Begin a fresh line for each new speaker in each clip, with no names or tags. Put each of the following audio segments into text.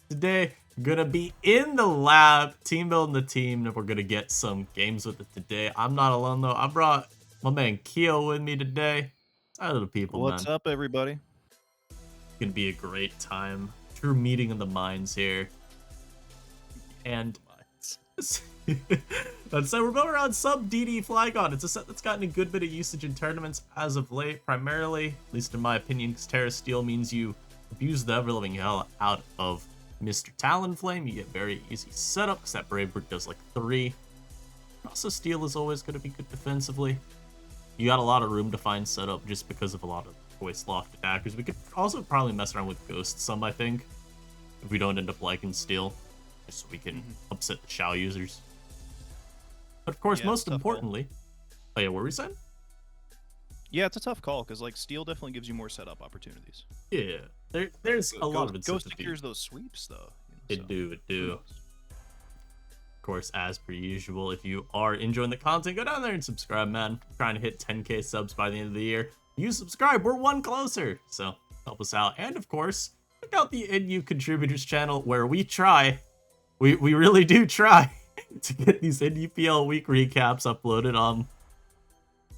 Today, gonna be in the lab, team building the team, and we're gonna get some games with it today. I'm not alone though. I brought my man Kiyo with me today. Side of the people,
What's
man.
up, everybody?
Gonna be a great time. True meeting of the minds here. And so we're building around sub DD Flygon. It's a set that's gotten a good bit of usage in tournaments as of late, primarily, at least in my opinion, because Tera Steel means you abuse the ever-living hell out of Mr. Talonflame. You get very easy setup, because that Brave Bird does like 3. Also, Steel is always going to be good defensively. You got a lot of room to find setup just because of a lot of voice locked attackers. We could also probably mess around with Ghost some, I think, if we don't end up liking Steel, just so we can upset the Shao users. But of course,
Yeah,
most importantly, oh yeah, what were we saying?
Yeah, it's a tough call because like Steel definitely gives you more setup opportunities.
Yeah, there's a lot of incentive.
Ghost secures those sweeps though.
It do. Of course, as per usual, if you are enjoying the content, go down there and subscribe, man. I'm trying to hit 10k subs by the end of the year. You subscribe, we're one closer. So help us out. And of course, check out the NU Contributors channel where we try, we really do try to get these NUPL week recaps uploaded.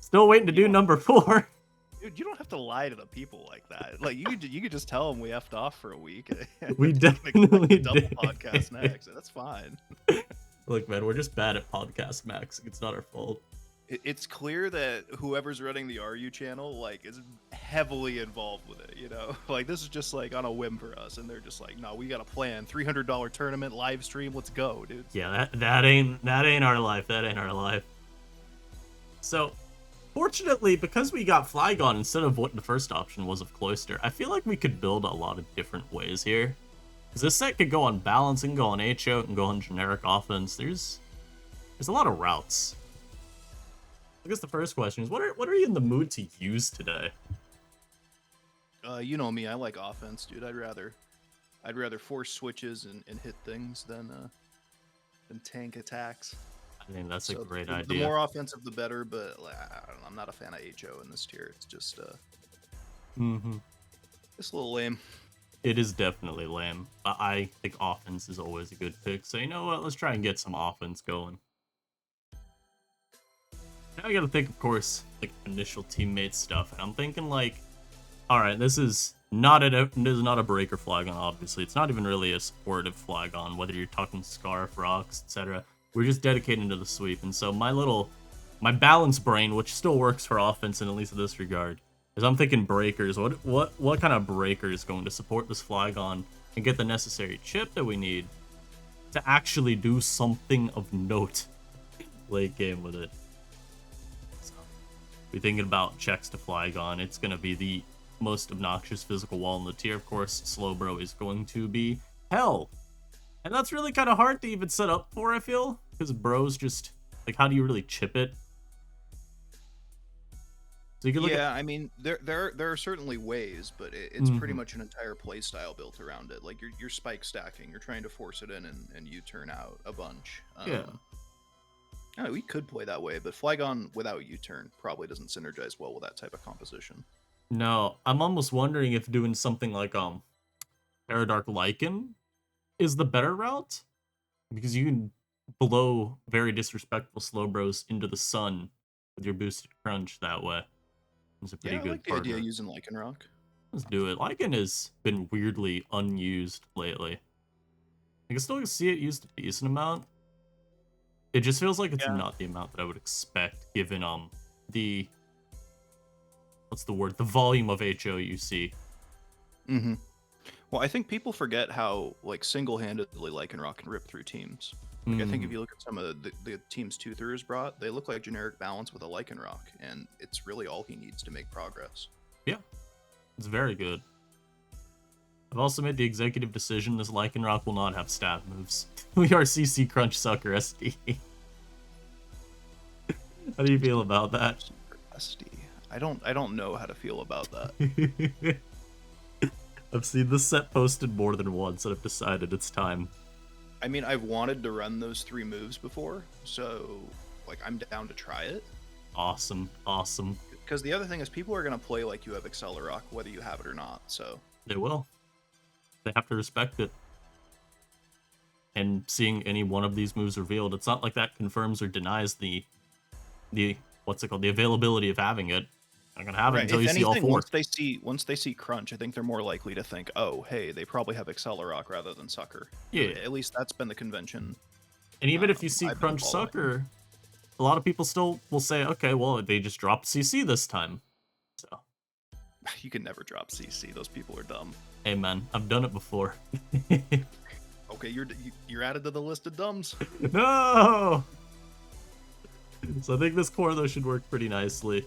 Still waiting to do number 4.
Dude, you don't have to lie to the people like that. Like you could just tell them we effed off for a week.
We definitely
double
did.
podcast next. That's fine.
Look, man, we're just bad at podcast maxing. It's not our fault.
It's clear that whoever's running the RU channel like is heavily involved with it. You know, like this is just like on a whim for us, and they're just like, no, we got a plan. $300 tournament live stream. Let's go, dude.
Yeah, that ain't our life. That ain't our life. So, fortunately, because we got Flygon instead of what the first option was of Cloister, I feel like we could build a lot of different ways here. Because this set could go on balance, and go on HO, and go on generic offense. There's a lot of routes. I guess the first question is, what are you in the mood to use today?
You know me, I like offense, dude. I'd rather force switches and hit things than tank attacks.
I think that's a great idea.
The more offensive, the better. But I don't know, I'm not a fan of HO in this tier. It's just it's a little lame.
It is definitely lame. I think offense is always a good pick. So you know what? Let's try and get some offense going. Now I gotta think, of course, like initial teammate stuff. And I'm thinking like, all right, this is not a breaker Flygon. Obviously, it's not even really a supportive Flygon. Whether you're talking Scarf, Rocks, etc. We're just dedicated to the sweep. And so my balanced brain, which still works for offense in at least this regard, is I'm thinking breakers. What kind of breaker is going to support this Flygon and get the necessary chip that we need to actually do something of note late game with it? So, we're thinking about checks to Flygon. It's going to be the most obnoxious physical wall in the tier. Of course, Slowbro is going to be hell. And that's really kind of hard to even set up for, I feel. Because Bro's just, like, how do you really chip it?
So you can look I mean, there are certainly ways, but it's pretty much an entire play style built around it. Like you're spike stacking, you're trying to force it in and you turn out a bunch.
Yeah.
I know, we could play that way, but Flygon without U-turn probably doesn't synergize well with that type of composition.
No, I'm almost wondering if doing something like Paradark Lycan is the better route, because you can blow very disrespectful Slowbros into the sun with your boosted crunch that way. It's a pretty good
I like the idea of using Lycanroc.
Let's do it. Lycan has been weirdly unused lately. I can still see it used a decent amount. It just feels like it's not the amount that I would expect, given the what's the word? The volume of HO you see.
Well, I think people forget how like single-handedly Lycanroc can rip through teams. Like, I think if you look at some of the teams 2-3ers brought, they look like generic balance with a Lycanroc, and it's really all he needs to make progress.
Yeah, it's very good. I've also made the executive decision this Lycanroc will not have stab moves. We are CC Crunch Sucker SD. How do you feel about that?
SD. I don't know how to feel about that.
I've seen this set posted more than once, and I've decided it's time.
I mean, I've wanted to run those 3 moves before, so like I'm down to try it.
Awesome.
Because the other thing is, people are gonna play like you have Accelerock, whether you have it or not. So
they will. They have to respect it. and seeing any one of these moves revealed, it's not like that confirms or denies the what's it called, the availability of having it. Not gonna have it
Right.
until
If
you see all
anything,
four.
once they see Crunch, I think they're more likely to think, oh, hey, they probably have Accelerock rather than Sucker.
Yeah.
At least that's been the convention.
And even if you see
I've been
Crunch
following.
Sucker, a lot of people still will say, okay, well, they just dropped CC this time. So,
You can never drop CC. Those people are dumb.
hey man, I've done it before.
Okay, you're added to the list of dumbs.
No! So I think this core, though, should work pretty nicely.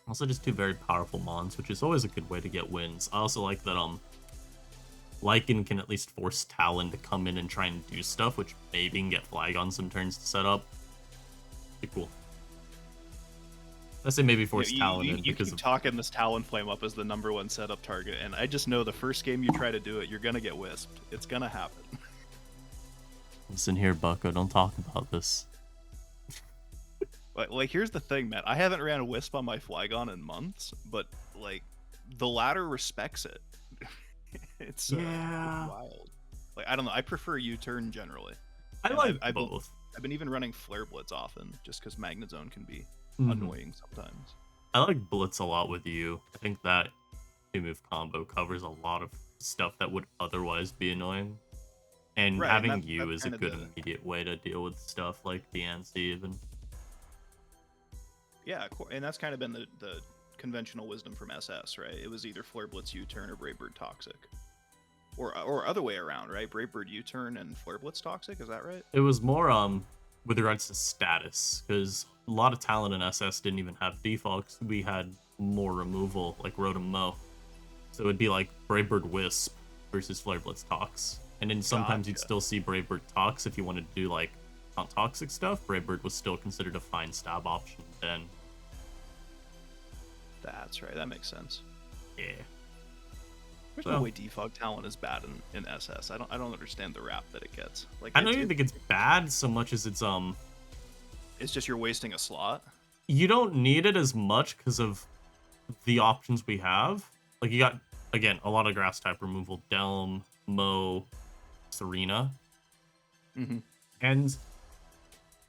Also, just two very powerful mons, which is always a good way to get wins. I also like that, Lycan can at least force Talon to come in and try and do stuff, which maybe can get Flag on some turns to set up. Pretty cool. I say maybe force Talon in
you
because
keep
of...
talking this Talonflame up as the #1 setup target, and I just know the first game you try to do it, you're gonna get wisped. It's gonna happen.
Listen here, Bucko, don't talk about this.
Like, here's the thing, Matt. I haven't ran a Wisp on my Flygon in months, but, like, the ladder respects it. It's wild. Like, I don't know. I prefer U-turn generally.
I like both.
I've been even running Flare Blitz often, just because Magnet Zone can be annoying sometimes.
I like Blitz a lot with you. I think that two-move combo covers a lot of stuff that would otherwise be annoying. And having you is a good immediate way to deal with stuff like the Ansi even.
Yeah, and that's kind of been the conventional wisdom from SS, right? It was either Flare Blitz U-turn or Brave Bird Toxic. Or other way around, right? Brave Bird U-turn and Flare Blitz Toxic, is that right?
It was more with regards to status, because a lot of talent in SS didn't even have defaults. We had more removal, like Rotom Mo. So it'd be like Brave Bird Wisp versus Flare Blitz Tox. And then sometimes you'd still see Brave Bird Tox if you wanted to do like non-toxic stuff. Brave Bird was still considered a fine stab option then.
That's right, that makes sense.
Yeah.
There's no way defog talent is bad in SS. I don't understand the rap that it gets. Like,
I don't even think it's bad so much as it's
just you're wasting a slot.
You don't need it as much because of the options we have. Like, you got, again, a lot of grass type removal. Delm, Mo, Serena. And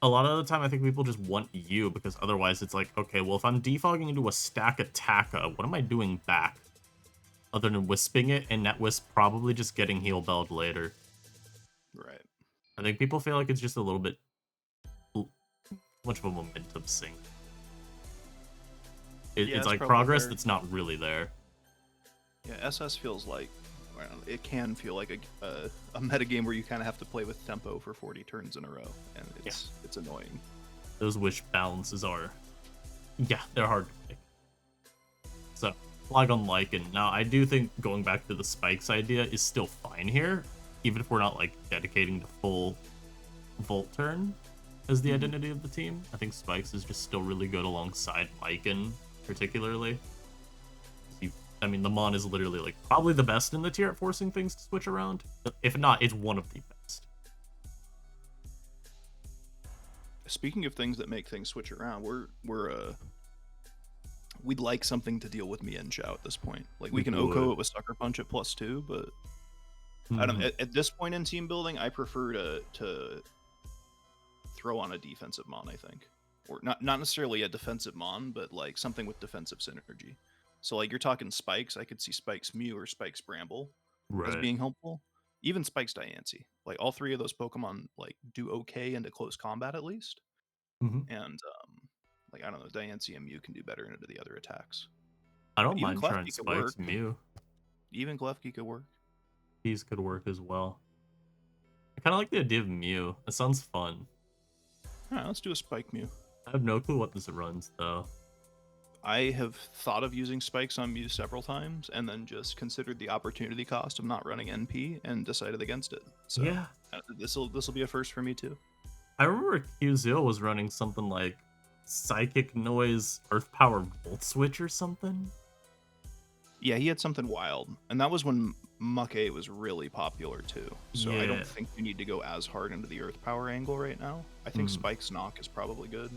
a lot of the time I think people just want you because otherwise it's like, okay, well, if I'm defogging into a stack Attacka, what am I doing back? Other than wisping it, and that wisp probably just getting heal belled later.
Right.
I think people feel like it's just a little bit much of a momentum sink. It's like progress that's not really there.
Yeah, SS feels like, well, it can feel like a metagame where you kind of have to play with tempo for 40 turns in a row, and it's annoying.
Those wish balances are, they're hard to pick. So, flag on Lycan. Now, I do think going back to the spikes idea is still fine here, even if we're not like dedicating the full Volt turn as the identity of the team. I think spikes is just still really good alongside Lycan, particularly. I mean, the Mon is literally like probably the best in the tier at forcing things to switch around. If not, it's one of the best.
Speaking of things that make things switch around, we'd like something to deal with Mienshao at this point. Like, we can Oko it with Sucker Punch at +2, but I don't know. At this point in team building, I prefer to throw on a defensive Mon, I think. Or not necessarily a defensive Mon, but like something with defensive synergy. So like, you're talking Spikes, I could see Spikes Mew or Spikes Bramble as being helpful. Even Spikes Diancie. Like, all three of those Pokemon like do okay into close combat at least. And like, I don't know, Diancie and Mew can do better into the other attacks.
I don't mind trying Spikes Mew.
Even Klefki could work.
These could work as well. I kind of like the idea of Mew. It sounds fun.
Alright, let's do a Spike Mew.
I have no clue what this runs, though.
I have thought of using Spikes on Mew several times, and then just considered the opportunity cost of not running NP, and decided against it. So
yeah,
this will be a first for me too.
I remember QZil was running something like Psychic Noise Earth Power Volt Switch or something.
Yeah, he had something wild, and that was when Muck-A was really popular too. So I don't think you need to go as hard into the Earth Power angle right now. I think Spike's Knock is probably good.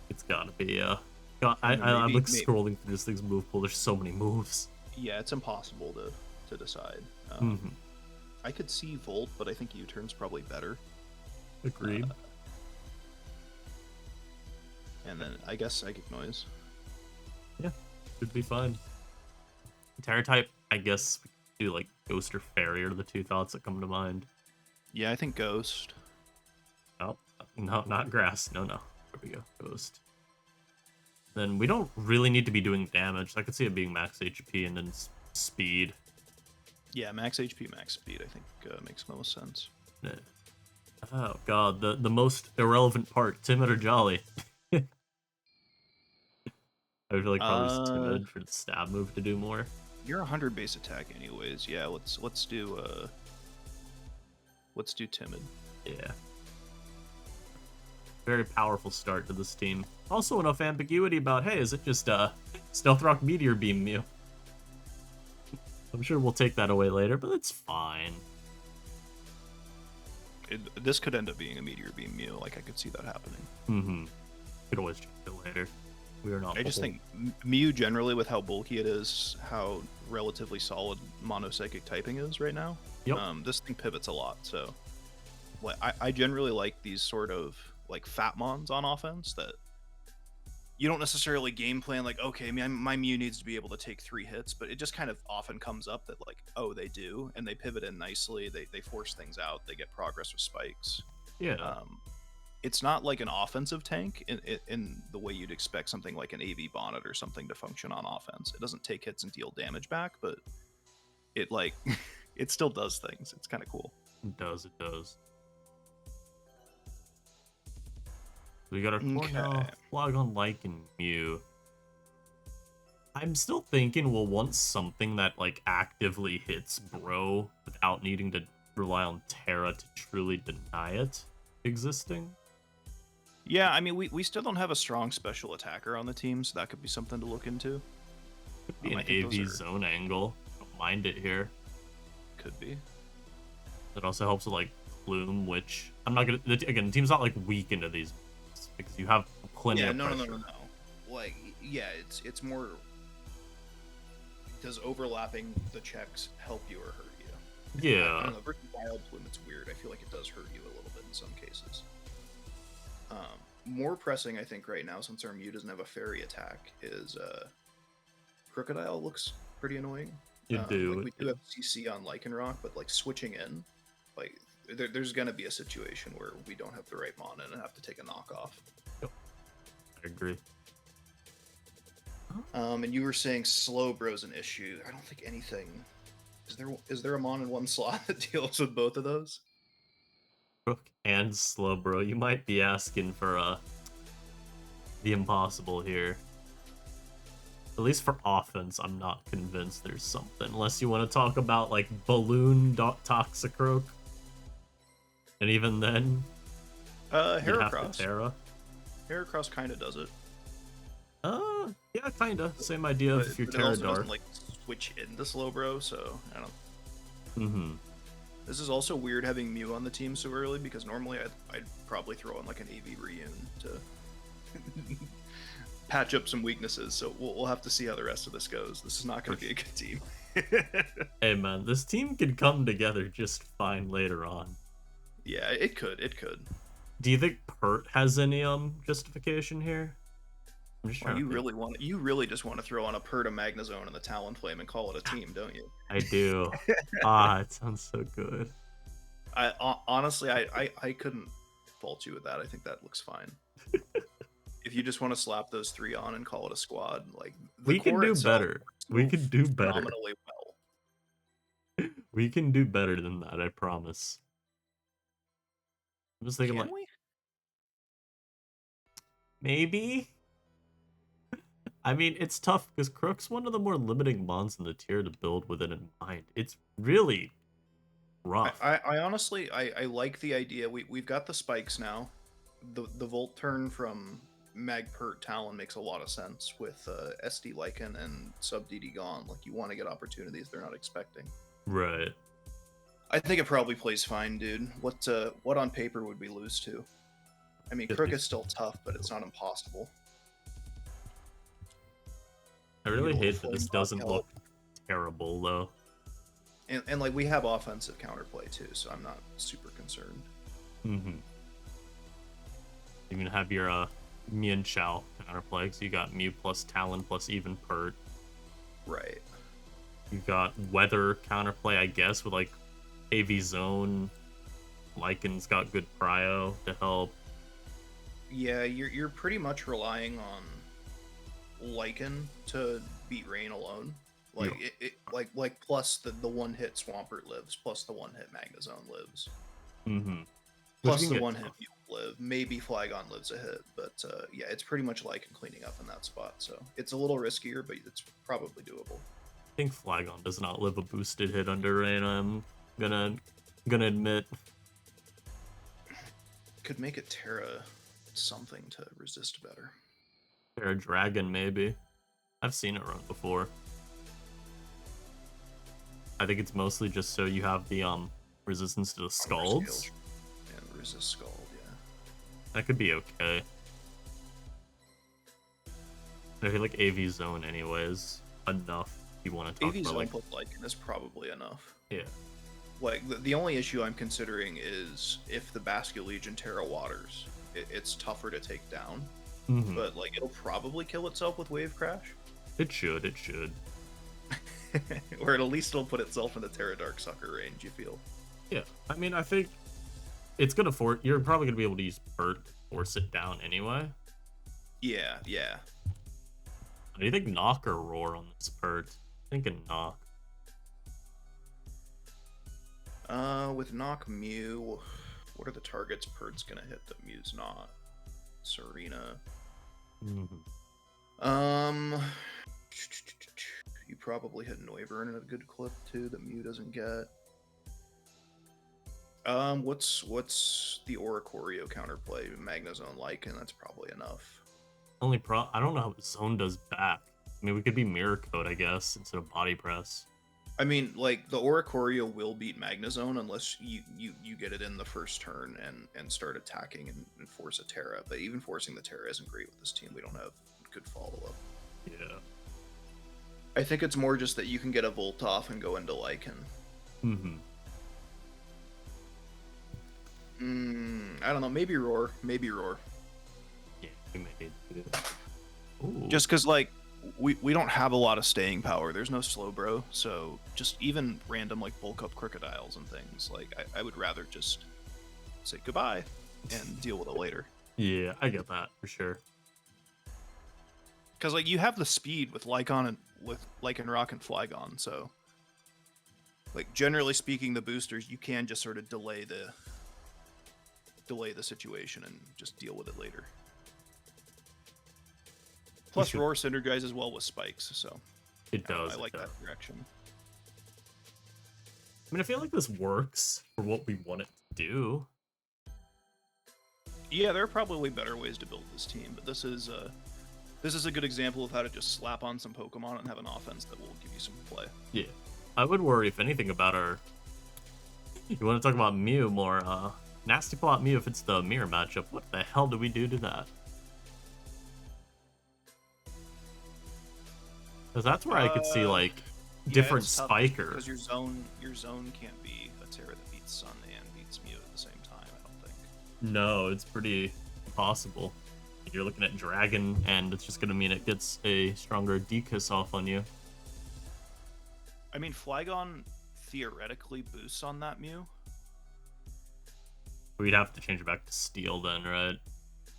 It's gotta be, I'm like scrolling through this thing's move pool. There's so many moves.
Yeah, it's impossible to decide. I could see Volt, but I think U-turn's probably better.
Agreed.
And then I guess Psychic Noise.
Yeah, should be fine. Tera type, I guess we could do like Ghost or Fairy are the two thoughts that come to mind.
Yeah, I think Ghost.
Oh, no, not Grass. No. There we go. Ghost. Then we don't really need to be doing damage. I could see it being max HP and then speed.
Yeah, max HP, max speed, I think makes most sense.
Yeah. Oh god, the most irrelevant part, timid or jolly? I feel like probably timid for the stab move to do more.
You're 100 base attack anyways. Yeah, let's do timid.
Yeah. Very powerful start to this team. Also enough ambiguity about, hey, is it just Stealth Rock Meteor Beam Mew? I'm sure we'll take that away later, but it's fine.
This could end up being a Meteor Beam Mew. Like, I could see that happening.
Mm-hmm. Could always change it later. We are not.
I just think Mew generally, with how bulky it is, how relatively solid mono-psychic typing is right now.
Yep.
This thing pivots a lot, so I generally like these sort of like fat mons on offense that you don't necessarily game plan like, okay, my Mew needs to be able to take 3 hits, but it just kind of often comes up that like, oh, they do, and they pivot in nicely, they force things out, they get progress with spikes.
Yeah.
It's not like an offensive tank in the way you'd expect something like an AV Bonnet or something to function on offense. It doesn't take hits and deal damage back, but it like it still does things. It's kind of cool.
It does. We got our Cornell, Flagon, Lycan, Mew. I'm still thinking we'll want something that like actively hits Bro without needing to rely on Tera to truly deny it existing.
Yeah, I mean, we still don't have a strong special attacker on the team, so that could be something to look into.
Could be an AV zone angle. Don't mind it here.
Could be.
It also helps with like Plume, which I'm not gonna. Again, the team's not like weak into these because you have plenty of pressure.
No. Like, yeah, it's more. Does overlapping the checks help you or hurt you?
Yeah.
I don't know. Versus Wild Plume, it's weird. I feel like it does hurt you a little bit in some cases. More pressing, I think, right now, since our Mew doesn't have a fairy attack, is Crocodile looks pretty annoying.
You do.
Like, we do have CC on Lycanroc, but like switching in, like there's gonna be a situation where we don't have the right mon and have to take a knockoff.
Yep. I agree.
And you were saying slow bro's an issue. I don't think anything. Is there a mon in one slot that deals with both of those?
Crook and slow, bro. You might be asking for the impossible here. At least for offense, I'm not convinced there's something. Unless you want to talk about like Balloon Toxicroak. And even then,
Heracross.
Tera.
Heracross kind of does it.
Yeah, kinda. Same idea if you're Tera Dark.
Doesn't like switch into slow bro, so I don't.
Mm-hmm.
This is also weird having Mew on the team so early, because normally I'd probably throw in like an AV Reun to patch up some weaknesses, so we'll have to see how the rest of this goes. This is not going to be a good team.
Hey man, this team could come together just fine later on.
Yeah, it could.
Do you think Pert has any justification here? I'm just trying
you really just want to throw on a Pert, a Magnezone, and the Talonflame and call it a team, don't you?
I do. It sounds so good.
Honestly, I couldn't fault you with that. I think that looks fine. If you just want to slap those 3 on and call it a squad, like
we can do better. We can do better.
Phenomenally well.
We can do better than that. I promise. I'm just thinking,
Can
like,
we?
Maybe. I mean, it's tough because Crook's one of the more limiting mons in the tier to build with it in mind. It's really rough.
I honestly I like the idea. We've got the spikes now. The Volt turn from Mag Pert Talon makes a lot of sense with SD Lycan and Sub DD gone. Like, you want to get opportunities they're not expecting.
Right.
I think it probably plays fine, dude. What on paper would we lose to? I mean, Crook is still tough, but it's not impossible.
I really hate that this doesn't look terrible, though.
And like we have offensive counterplay too, so I'm not super concerned.
Mm-hmm. You can have your Mian Chao counterplay, so you got Mew plus Talon plus even Pert.
Right.
You got Weather counterplay, I guess, with like AV Zone. Lycan's got good prio to help.
Yeah, you're pretty much relying on Lycan to beat Rain alone. Like like plus the one hit Swampert lives, plus the one hit Magnezone lives,
Mm-hmm. Which
plus
can
the
get
one hit
tough.
Mew live. Maybe Flygon lives a hit, but yeah, it's pretty much Lycan cleaning up in that spot. So it's a little riskier, but it's probably doable.
I think Flygon does not live a boosted hit under Rain. I'm gonna admit.
Could make it Tera something to resist better.
Or a Dragon, maybe. I've seen it run before. I think it's mostly just so you have the resistance to the Scalds.
And resist Scald, yeah.
That could be okay. I feel like AV Zone anyways enough. You want to talk
AV
about
Zone
like
plus Lycan is probably enough.
yeah.
Like the only issue I'm considering is if the Basket Legion Terra waters, it's tougher to take down.
Mm-hmm.
But like it'll probably kill itself with Wave Crash.
It should. It should.
Or at least it'll put itself in the Terra Dark Sucker range. You feel?
Yeah. I mean, I think it's gonna force. You're probably gonna be able to use Pert or sit down anyway.
Yeah, yeah.
Do you think Knock or Roar on this Pert? Thinking Knock.
With Knock Mew, what are the targets Pert's gonna hit that Mew's not? Serena.
Mm-hmm.
You probably hit Noivern in a good clip too that Mew doesn't get. What's the Oricorio counterplay? Magnezone Lycan, that's probably enough.
I don't know how Zone does back. I mean, we could be Mirror Code, I guess, instead of Body Press.
I mean, like the Oricorio will beat Magnezone unless you get it in the first turn and start attacking and force a Tera. But even forcing the Tera isn't great with this team. We don't have good follow up.
Yeah.
I think it's more just that you can get a Volt off and go into Lycan.
Mm-hmm.
I don't know. Maybe Roar. Maybe Roar.
Yeah, we may do it. Ooh.
Just because, like, we don't have a lot of staying power. There's no Slowbro, so just even random, like, bulk up Crocodiles and things, like, I would rather just say goodbye and deal with it later.
Yeah, I get that, for sure.
Because, like, you have the speed with Lycanroc and Flygon, so, like, generally speaking, the boosters, you can just sort of delay the situation and just deal with it later. Plus, Roar synergizes well with spikes, so
it does.
I like that direction.
I mean, I feel like this works for what we want it to do.
Yeah, there are probably better ways to build this team, but this is a good example of how to just slap on some Pokemon and have an offense that will give you some play.
Yeah, I would worry if anything about our. You want to talk about Mew more? Nasty Plot Mew if it's the mirror matchup. What the hell do we do to that? Because that's where I could see like different spiker.
Because your zone can't be a Tera that beats Sun and beats Mew at the same time. I don't think.
No, it's pretty impossible. You're looking at Dragon, and it's just gonna mean it gets a stronger Dekiss off on you.
I mean, Flygon theoretically boosts on that Mew.
We'd have to change it back to Steel then, right?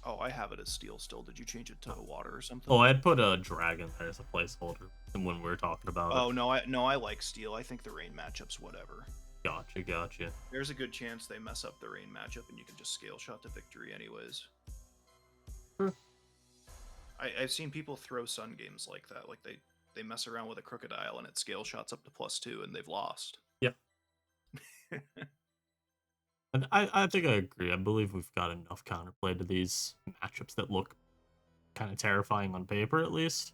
Oh, I have it as Steel still. Did you change it to Water or something?
Oh, I'd put a Dragon there as a placeholder when we were talking about it.
Oh, no, I like Steel. I think the Rain matchup's whatever.
Gotcha.
There's a good chance they mess up the Rain matchup and you can just scale shot to victory anyways.
Sure.
I've seen people throw Sun games like that. Like they mess around with a Crocodile and it scale shots up to +2 and they've lost.
Yep. And I think I agree. I believe we've got enough counterplay to these matchups that look kind of terrifying on paper, at least.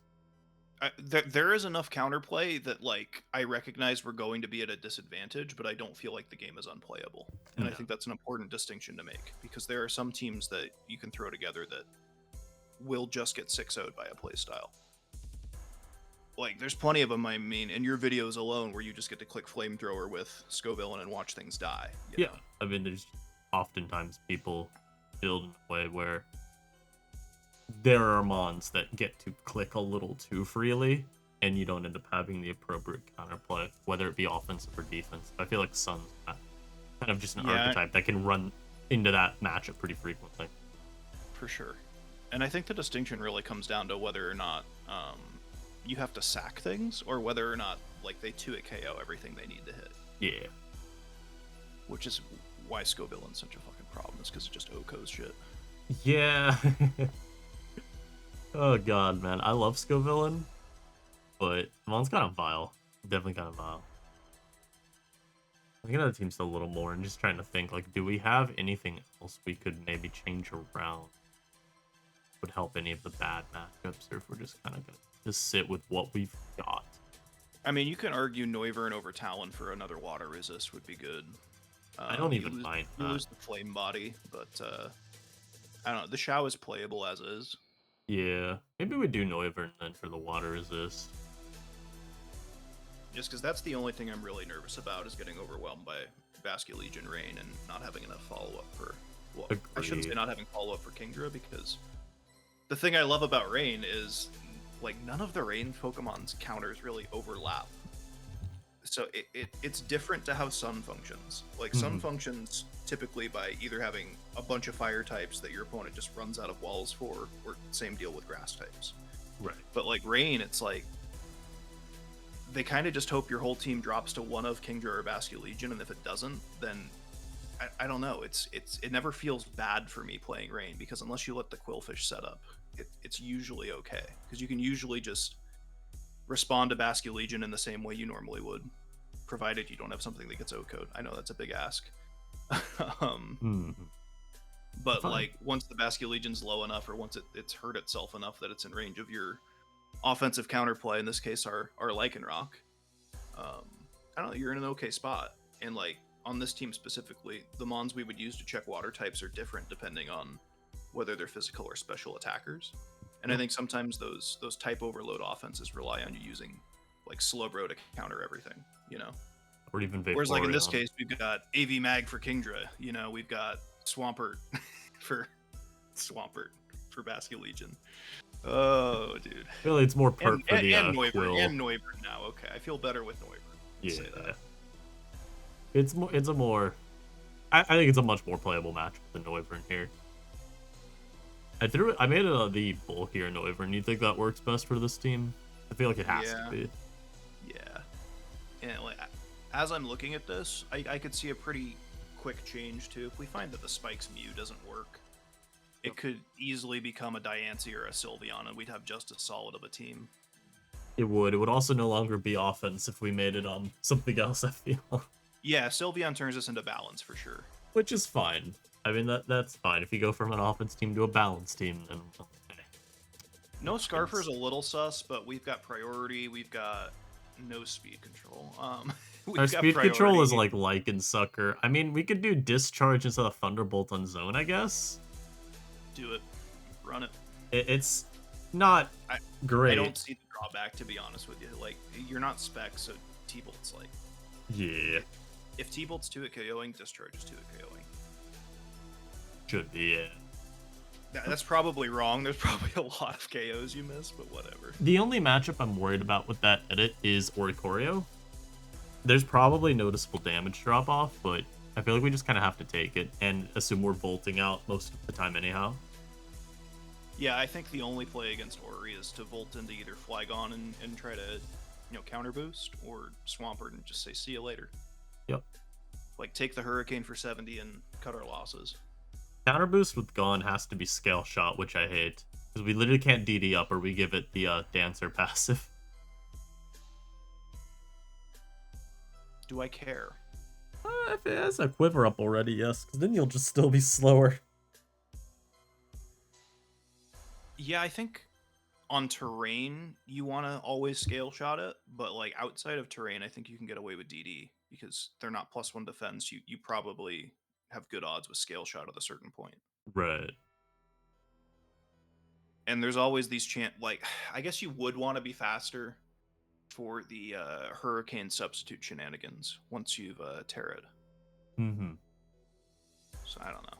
There is enough counterplay that, like, I recognize we're going to be at a disadvantage, but I don't feel like the game is unplayable. And I think that's an important distinction to make, because there are some teams that you can throw together that will just get 6-0'd by a playstyle. Like, there's plenty of them. I mean, in your videos alone, where you just get to click flamethrower with Scoville and watch things die. You
Yeah,
know.
I mean, there's oftentimes people build in a way where there are mons that get to click a little too freely, and you don't end up having the appropriate counterplay, whether it be offensive or defense. I feel like Sun's kind of just an
Yeah,
archetype that can run into that matchup pretty frequently.
for sure. And I think the distinction really comes down to whether or not you have to sack things, or whether or not like they 2-hit KO everything they need to hit.
Yeah.
Which is why Scovillain's such a fucking problem, is because it just OKO's shit.
Yeah. Oh god, man. I love Scovillain, but Mon's kind of vile. Definitely kind of vile. I think another team's a little more, and just trying to think, like, do we have anything else we could maybe change around? Would help any of the bad matchups, or if we're just kind of gonna just sit with what we've got.
I mean, you can argue Noivern over Talon for another water resist would be good.
I don't even mind
You
that.
lose the flame body, but I don't know. The Shao is playable as is.
Yeah, maybe we do Noivern then for the water resist.
Just because that's the only thing I'm really nervous about, is getting overwhelmed by Basculegion Rain and not having enough follow-up for... Well, I shouldn't say
Agreed.
not having follow-up for Kingdra, because the thing I love about Rain is, like, none of the Rain Pokemon's counters really overlap. So it's different to how Sun functions. Like, Sun
Mhm.
functions typically by either having a bunch of fire types that your opponent just runs out of walls for, or same deal with grass types.
Right.
But like Rain, it's like they kind of just hope your whole team drops to one of Kingdra or Basculegion, and if it doesn't, then I don't know. It never feels bad for me playing Rain, because unless you let the Quillfish set up, it's usually okay, because you can usually just respond to Basculegion in the same way you normally would, provided you don't have something that gets O-code. I know that's a big ask. um,
Mhm.
but
Fine.
like once the Basculegion's low enough, or once it's hurt itself enough that it's in range of your offensive counterplay, in this case our Lycanroc, I don't know, you're in an okay spot. And like on this team specifically, the mons we would use to check water types are different depending on whether they're physical or special attackers. And I think sometimes those type overload offenses rely on you using like Slowbro to counter everything, you know?
Or even
Whereas like in this
Vaporeon.
case, we've got AV Mag for Kingdra, you know, we've got Swampert for Swampert for Basculegion. Oh, dude.
Really, it's more
And
perk for the
Noivern,
Quill.
and Noivern now. Okay, I feel better with Noivern. Let's say
Yeah.
that.
It's more. It's a more. I think it's a much more playable matchup than Noivern here. I made it the bulkier Noivern. You think that works best for this team? I feel like it has to
Yeah,
be.
yeah. And like, as I'm looking at this, I could see a pretty quick change too. If we find that the Spikes Mew doesn't work, it could easily become a Diancie or a Sylveon, and we'd have just as solid of a team.
It would. It would also no longer be offense if we made it something else, I feel.
Yeah, Sylveon turns us into balance for sure.
Which is fine. I mean, that's fine. If you go from an offense team to a balance team, then okay.
No Scarfer's
Happens.
a little sus, but we've got priority. We've got no speed control.
Our
We've got
speed control is
priority.
like Lycan Sucker. I mean, we could do Discharge instead of Thunderbolt on Zone, I guess.
Do it. Run it.
It's not
I I
great.
don't see the drawback, to be honest with you. Like, you're not spec, so T-Bolt's like,
Yeah,
if T-Bolt's 2 at KOing, Discharge is 2 at KOing.
should be, yeah.
That's probably wrong. There's probably a lot of KOs you miss, but whatever.
The only matchup I'm worried about with that edit is Oricorio. There's probably noticeable damage drop off, but I feel like we just kind of have to take it and assume we're bolting out most of the time anyhow.
Yeah, I think the only play against Ori is to volt into either Flygon and try to, counter boost, or Swampert and just say, see you later.
Yep.
Like, take the Hurricane for 70 and cut our losses.
Counter boost with Gone has to be Scale Shot, which I hate. Because we literally can't DD up or we give it the Dancer passive.
Do I care?
If it has a Quiver up already, yes. Because then you'll just still be slower.
Yeah, I think on terrain, you want to always scale shot it, but like outside of terrain, I think you can get away with DD because they're not +1 defense. You probably have good odds with scale shot at a certain point.
Right.
And there's always these like, I guess you would want to be faster, for the Hurricane substitute shenanigans once you've Terra'd.
Mm-hmm.
So I don't know.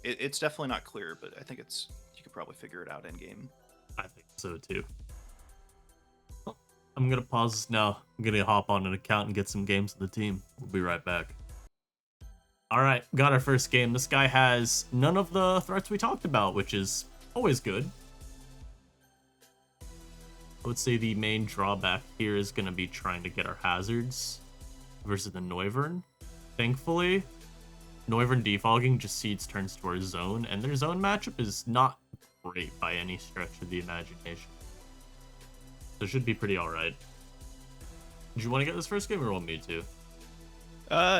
It's definitely not clear, but I think you could probably figure it out in game.
I think so too. Well, I'm gonna pause this now. I'm gonna hop on an account and get some games in the team. We'll be right back. Alright, got our first game. This guy has none of the threats we talked about, which is always good. I would say the main drawback here is going to be trying to get our hazards versus the Noivern. Thankfully, Noivern defogging just seeds turns to our zone, and their zone matchup is not great by any stretch of the imagination. So it should be pretty alright. Do you want to get this first game or want me to?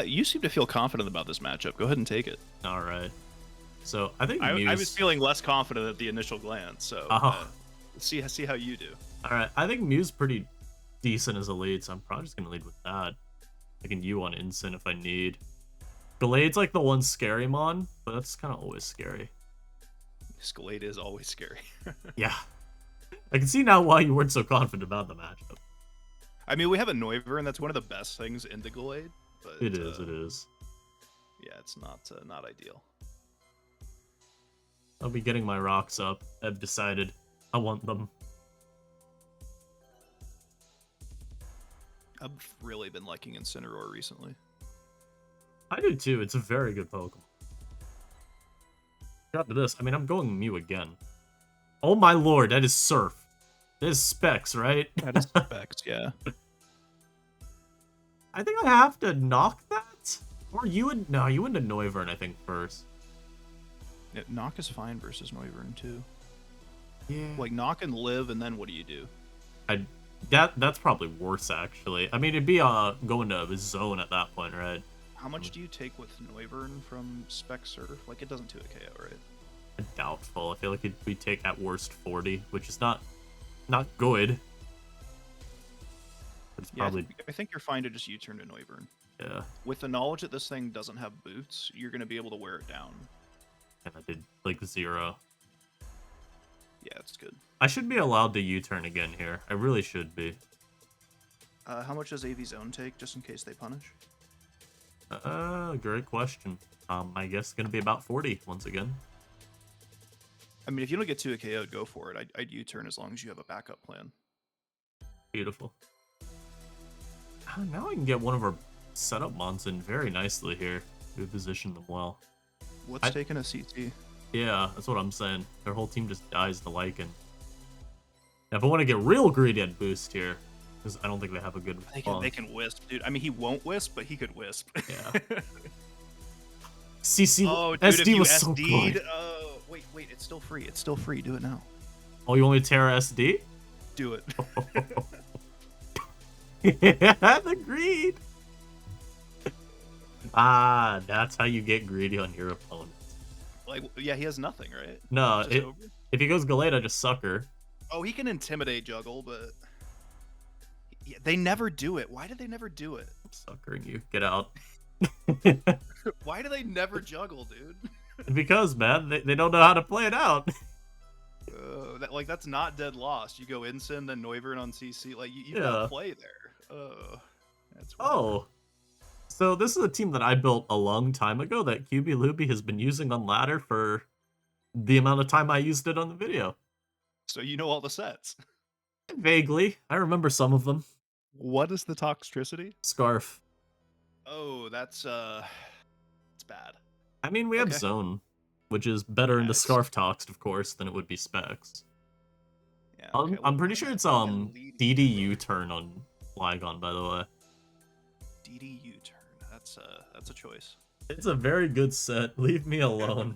You seem to feel confident about this matchup. Go ahead and take it.
All right. So I think
I was feeling less confident at the initial glance. So see how you do.
All right. I think Mew's pretty decent as a lead, so I'm probably just gonna lead with that. I can U on Instant if I need. Galade's like the one scary mon, but that's kind of always scary.
Galade is always scary.
Yeah. I can see now why you weren't so confident about the matchup.
I mean, we have a Noivern, and that's one of the best things in the Galade. But,
it is.
Yeah, it's not ideal.
I'll be getting my rocks up. I've decided I want them.
I've really been liking Incineroar recently.
I do too. It's a very good Pokemon. Got to this. I mean, I'm going Mew again. Oh my lord, that is Surf. That is Specs, right?
That is Specs, yeah.
I think I have to knock that? Or you would... No, you went to Noivern, I think, first.
Yeah, knock is fine versus Noivern, too.
Yeah.
Like, knock and live, and then what do you do?
That's probably worse, actually. I mean, it'd be going to his zone at that point, right?
How much do you take with Noivern from Spec Surf? Like, it doesn't do a KO, right?
Doubtful. I feel like we take at worst 40, which is not good. But it's probably...
I think you're fine to just U-turn to Noivern.
Yeah.
With the knowledge that this thing doesn't have boots, you're going to be able to wear it down.
And I did, like, 0.
Yeah, it's good.
I should be allowed to U-turn again here. I really should be.
How much does AV Zone take, just in case they punish?
Great question. I guess it's going to be about 40 once again.
I mean, if you don't get 2 KO'd, go for it. I'd U-turn as long as you have a backup plan.
Beautiful. Now I can get one of our setup mons in very nicely here. We position them well.
What's taking a CT?
Yeah, that's what I'm saying. Their whole team just dies to Lycan. Now, if I want to get real greedy at boost here, because I don't think they have a good
they can wisp, dude. I mean, he won't wisp, but he could wisp.
Yeah. CC
dude,
SD was so good.
Wait, it's still free. It's still free. Do it now.
Oh, you only Tera SD?
Do it.
Yeah, the greed. That's how you get greedy on your opponent.
Like, yeah, he has nothing, right?
No, if he goes Galade, I just sucker.
Oh, he can intimidate juggle, but they never do it. Why did they never do it?
I'm suckering you. Get out.
Why do they never juggle, dude?
Because, man, they don't know how to play it out.
That's not dead lost. You go Incin, then Noivern on CC. Like, you gotta play there. That's weird.
Oh. So this is a team that I built a long time ago that QB Luby has been using on ladder for the amount of time I used it on the video.
So you know all the sets?
Vaguely. I remember some of them.
What is the Toxtricity?
Scarf.
Oh, that's it's bad.
I mean, we have Zone, which is better into Scarf Toxed, of course, than it would be Specs.
Yeah,
I'm pretty sure it's DDU turn on Flygon, by the way.
DDU turn. That's a choice.
It's a very good set. Leave me alone.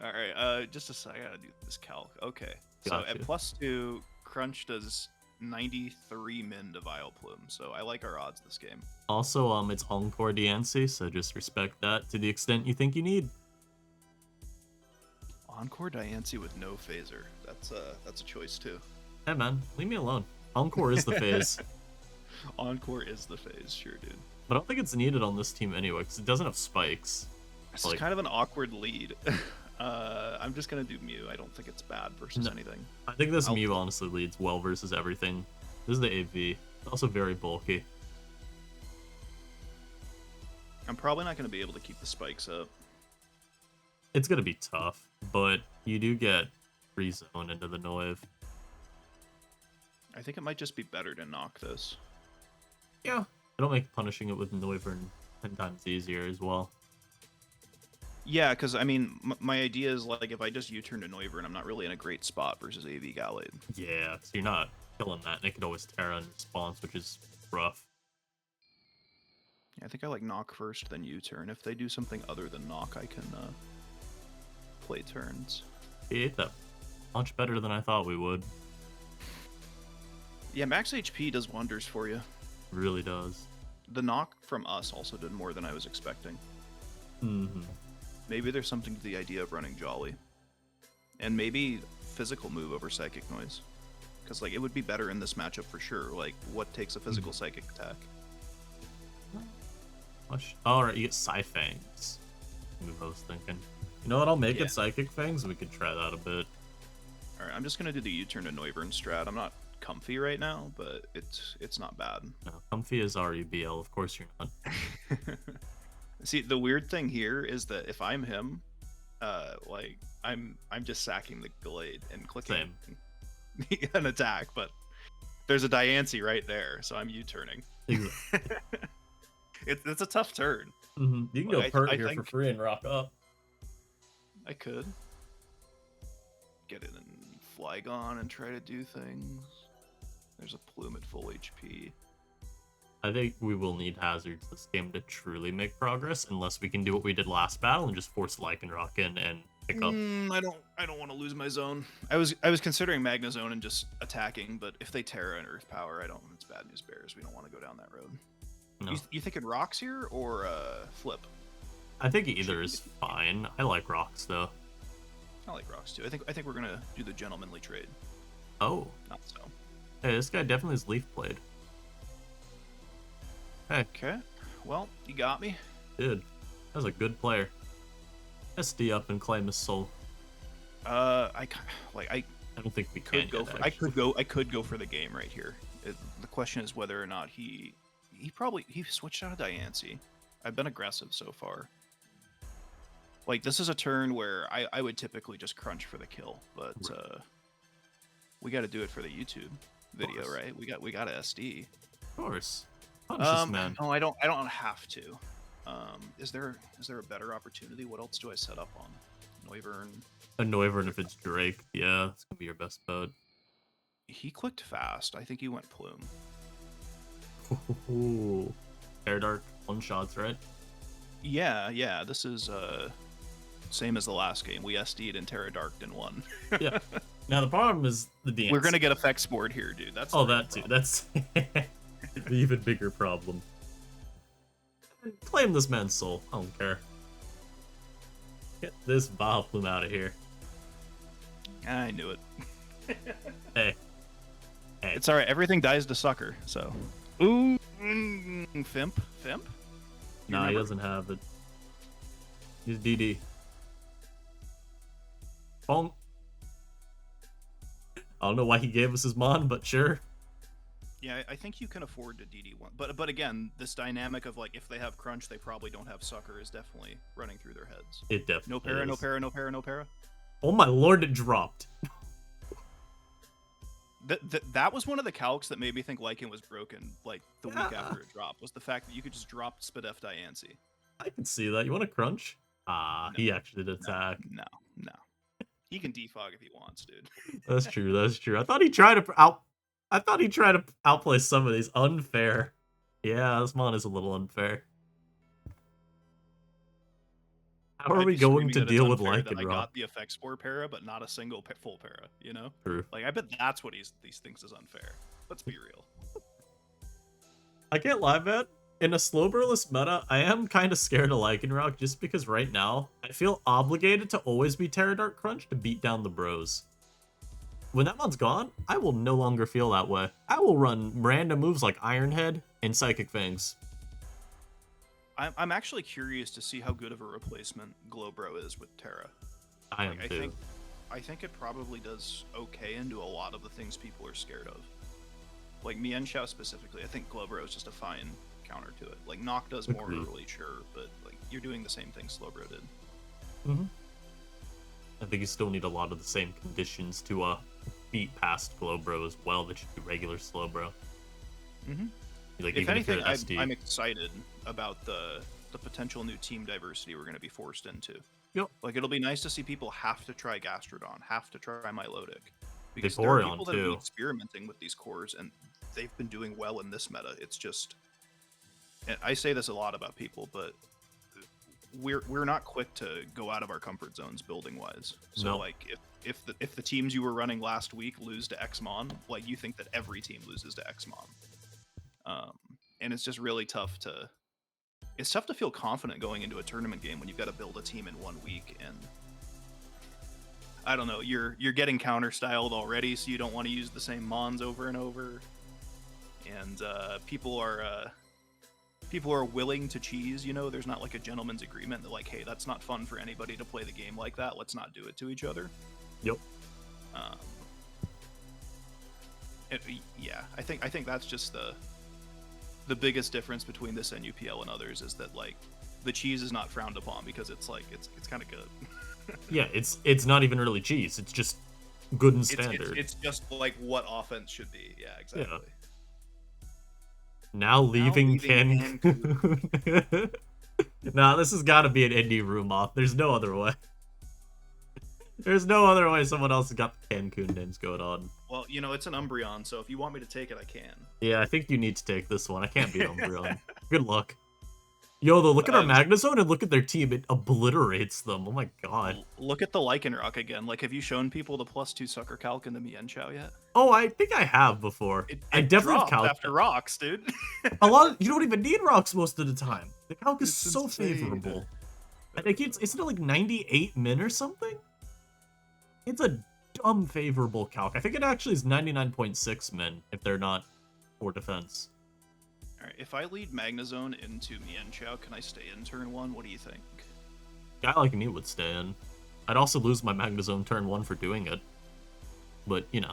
All right. Just a second. I gotta do this calc. Okay.
Gotcha.
So at +2, Crunch does 93 min to Vileplume. So I like our odds this game.
Also, it's Encore Diancie, so just respect that to the extent you think you need.
Encore Diancie with no phaser. That's a choice too.
Hey man, leave me alone. Encore is the phase.
Encore is the phase, sure, dude.
But I don't think it's needed on this team anyway, because it doesn't have spikes.
It's kind of an awkward lead. I'm just gonna do Mew. I don't think it's bad versus anything.
I think this Mew honestly leads well versus everything. This is the AV. It's also very bulky.
I'm probably not going to be able to keep the spikes up.
It's gonna be tough, but you do get free zone into the Noive.
I think it might just be better to knock this.
Yeah. It'll make punishing it with Noivern 10 times easier as well.
Yeah, because, I mean, my idea is, like, if I just U-turn to Noivern, I'm not really in a great spot versus AV Gallade.
Yeah, so you're not killing that, and it could always Tera in response, which is rough.
Yeah, I think I like knock first, then U-turn. If they do something other than knock, I can play turns.
He ate that much better than I thought we would.
Yeah, max HP does wonders for you.
It really does.
The knock from us also did more than I was expecting.
Mm-hmm.
Maybe there's something to the idea of running Jolly. And maybe physical move over Psychic Noise. Because, like, it would be better in this matchup for sure. Like, what takes a physical psychic attack?
Alright, you get Psy-Fangs. I was thinking. You know what, I'll make
Yeah.
it Psychic Fangs, and we could try that a bit.
Alright, I'm just going to do the U-turn to Noivern strat. I'm not comfy right now, but it's not bad.
No, comfy is RUBL, of course you're not.
See, the weird thing here is that if I'm him, like, I'm just sacking the Gallade and clicking an attack, but there's a Diancie right there, so I'm U-turning.
Exactly.
It's a tough turn.
Mm-hmm. You can go
Like,
Pert
I
here
think-
for free and rock up.
I could get in and Flygon and try to do things. There's a Plume at full HP.
I think we will need hazards this game to truly make progress, unless we can do what we did last battle and just force Lycanroc in and pick up.
I don't want to lose my zone. I was considering Magna Zone and just attacking, but if they Tera and Earth Power, it's bad news bears. We don't want to go down that road.
No.
You thinking rocks here or flip?
I think either is fine. I like rocks though.
I like rocks too. I think we're gonna do the gentlemanly trade.
Oh,
Not so.
hey, this guy definitely has leaf blade. Hey,
Okay. Well, you got me.
dude, that was a good player. SD up and claim his soul.
I
don't think we
could
can
go
yet,
for.
actually.
I could go for the game right here. The question is whether or not he switched out of Diancie. I've been aggressive so far. Like, this is a turn where I would typically just crunch for the kill, but
Right.
we got to do it for the YouTube video,
course.
right? We got to SD.
Of course. Punch this man.
No, I don't have to. Is there a better opportunity? What else do I set up on? Noivern.
A Noivern if it's Drake. Yeah, that's gonna be your best bet.
He clicked fast. I think he went Plume.
Ooh. Air Dark, one shots, right?
Yeah. This is same as the last game. We SD'd and Tera Darked and won.
Yeah. Now the problem is the dance.
We're gonna get effects board here, dude. That's
Oh,
the real
that too.
problem.
That's the even bigger problem. Claim this man's soul. I don't care. Get this vile plume out of here.
I knew it.
Hey. Hey.
It's alright. Everything dies to sucker. So. Ooh, Fimp. You
Nah, he
remember?
doesn't have it. He's DD. Boom. I don't know why he gave us his mon, but sure.
Yeah, I think you can afford to DD one, but again, this dynamic of like if they have crunch, they probably don't have sucker is definitely running through their heads.
It definitely
No para,
is.
no para, no para, no para.
Oh my lord, it dropped.
That was one of the calcs that made me think Lycan was broken. Like the week
Yeah.
after it dropped was the fact that you could just drop Spadef Diancie.
I can see that. You want to crunch? Ah,
No,
he actually did attack.
No. He can defog if he wants, dude.
That's true. That's true. I thought he tried to outplay some of these. Unfair. Yeah, this mon is a little unfair. How are
I'd
we
be
going
screaming
to
that it's
deal with
unfair that I
Lycanroc?
got the effects board para, but not a single full para. You know,
True.
like I bet that's what these thinks is unfair. Let's be real.
I can't lie, man. In a slow burless meta, I am kind of scared of Lycanroc just because right now, I feel obligated to always be Tera Dark Crunch to beat down the bros. When that mon's gone, I will no longer feel that way. I will run random moves like Iron Head and Psychic Fangs.
I'm actually curious to see how good of a replacement Glowbro is with Tera.
I am
Like,
too.
I think it probably does okay and do a lot of the things people are scared of. Like Mienshao specifically, I think Glowbro is just a fine counter to it. Like Noct does more
Agreed.
early, sure, but like you're doing the same thing Slowbro did.
Mm-hmm. I think you still need a lot of the same conditions to beat past Glowbro as well that you do regular Slowbro.
Mm-hmm.
Like
If
even
anything,
if you're an SD.
I'm excited about the potential new team diversity we're going to be forced into.
Yep.
Like it'll be nice to see people have to try Gastrodon, have to try Milotic, because there are
Vaporeon,
people that have been
too.
experimenting with these cores and they've been doing well in this meta. It's just, and I say this a lot about people, but we're not quick to go out of our comfort zones building wise. So
No.
like if the teams you were running last week lose to Xmon, like you think that every team loses to Xmon. And it's just really tough to feel confident going into a tournament game when you've got to build a team in 1 week, and I don't know, you're getting counter styled already, so you don't want to use the same mons over and over, and people are willing to cheese. You know, there's not like a gentleman's agreement that like, hey, that's not fun for anybody to play the game like that. Let's not do it to each other.
Yep.
Yeah, I think that's just the biggest difference between this and UPL and others is that like the cheese is not frowned upon because it's like it's kind of good.
Yeah, it's not even really cheese. It's just good and standard.
It's just like what offense should be. Yeah, exactly.
Yeah. Now leaving Cancun. Nah, this has got to be an indie room off. There's no other way. There's no other way someone else has got the Cancun names going on.
Well, you know, it's an Umbreon, so if you want me to take it, I can.
Yeah, I think you need to take this one. I can't beat Umbreon. Good luck. Yo, though, look at our Magnezone and look at their team. It obliterates them. Oh my god.
Look at the Lycanroc again. Like, have you shown people the +2 Sucker Calc in the Mienshao yet?
Oh, I think I have before. I definitely have Calc.
After rocks, dude.
You don't even need rocks most of the time. The Calc is so
insane.
Favorable. I think isn't it like 98 min or something? It's a dumb favorable Calc. I think it actually is 99.6 min if they're not for defense.
Alright, if I lead Magnezone into Mienshao, can I stay in turn 1? What do you think?
A guy like me would stay in. I'd also lose my Magnezone turn 1 for doing it. But, you know.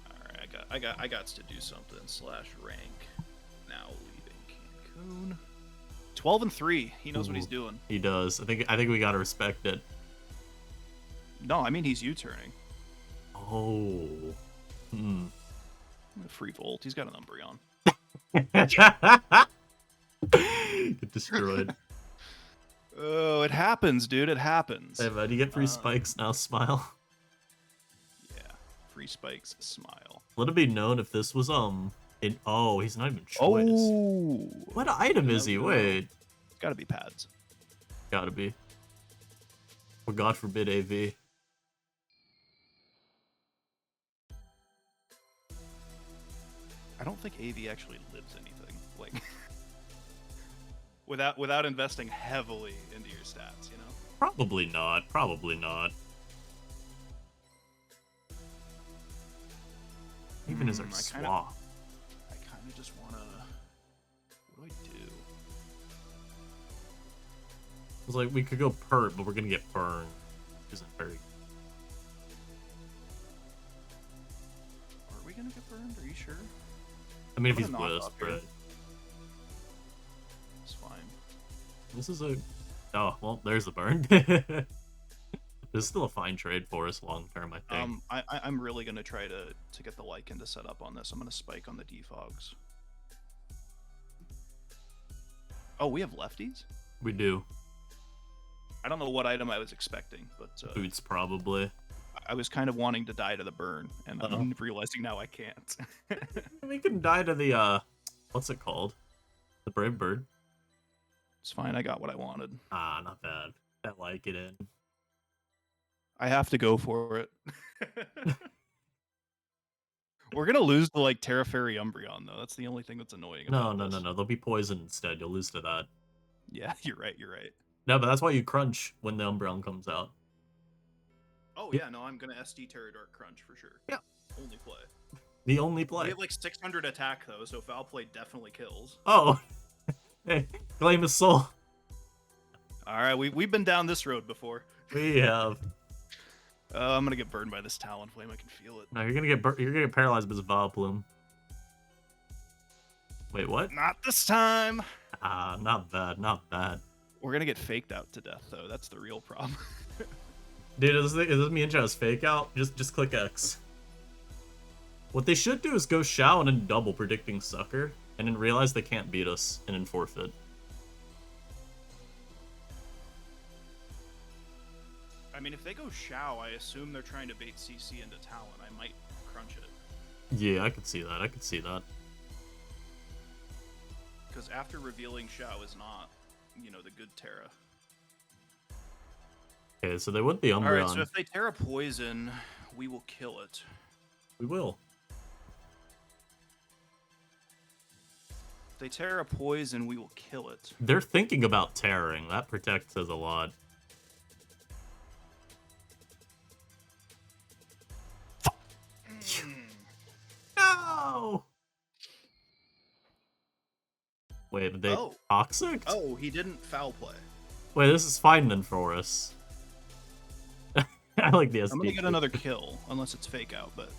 Alright, I got to do something. /rank. Now leaving Cancun. 12-3. He knows what he's doing.
He does. I think we gotta respect it.
No, I mean he's U-turning.
Oh.
Free Volt. He's got an Umbreon.
Get destroyed.
Oh, it happens, dude. It happens.
Hey, man, you get free spikes now, smile.
Yeah, free spikes, smile.
Let it be known if this was oh, he's not even choice.
Oh,
what item is he? Wait,
gotta be pads.
Gotta be. Or God forbid AV.
I don't think AV actually lives anything. Like without investing heavily into your stats, you know?
Probably not. Probably not. Even as our swap.
I kind of just wanna. What do I do?
It's like we could go pert, but we're gonna get burned, which isn't very.
Are we gonna get burned? Are you sure?
I mean, if he's Wisp, right?
It's fine.
This is a. Oh, well, there's the burn. This is still a fine trade for us long term, I think.
I'm really gonna try to get the Lycan to set up on this. I'm gonna spike on the defogs. Oh, we have lefties?
We do.
I don't know what item I was expecting, but
Boots probably.
I was kind of wanting to die to the burn, and I'm realizing now I can't.
We can die to the what's it called? The Brave Bird.
It's fine, I got what I wanted.
Ah, not bad. I like it in.
I have to go for it. We're gonna lose to like Tera Fairy Umbreon though. That's the only thing that's annoying.
No. They'll be poisoned instead. You'll lose to that.
Yeah, you're right.
No, but that's why you crunch when the Umbreon comes out.
Oh yeah, no, I'm gonna SD Terra Dark Crunch for sure.
Yeah.
Only play.
The only play.
We have like 600 attack though, so foul play definitely kills.
Oh. Hey, claim his soul.
Alright, we've been down this road before.
We have.
I'm gonna get burned by this Talon Flame. I can feel it.
No, you're gonna get paralyzed by this Vileplume. Wait, what?
Not this time.
Ah, not bad, not bad.
We're gonna get faked out to death, though. That's the real problem.
Dude, is this me and Chaz fake out? Just click X. What they should do is go Shao and then double predicting Sucker, and then realize they can't beat us, and then forfeit.
I mean, if they go Shao, I assume they're trying to bait CC into Talon. I might crunch it.
Yeah, I could see that. I could see that.
Because after revealing Shao is not, you know, the good Tera.
Okay, so they went the Umbreon.
Alright, so if they Tera Poison, we will kill it.
We will.
If they Tera Poison, we will kill it.
They're thinking about tearing. That Protect says a lot. No! Wait, are they toxic?
Oh, he didn't foul play.
Wait, this is fine then for us. I like the SD.
I'm gonna get another kill, unless it's fake out, but...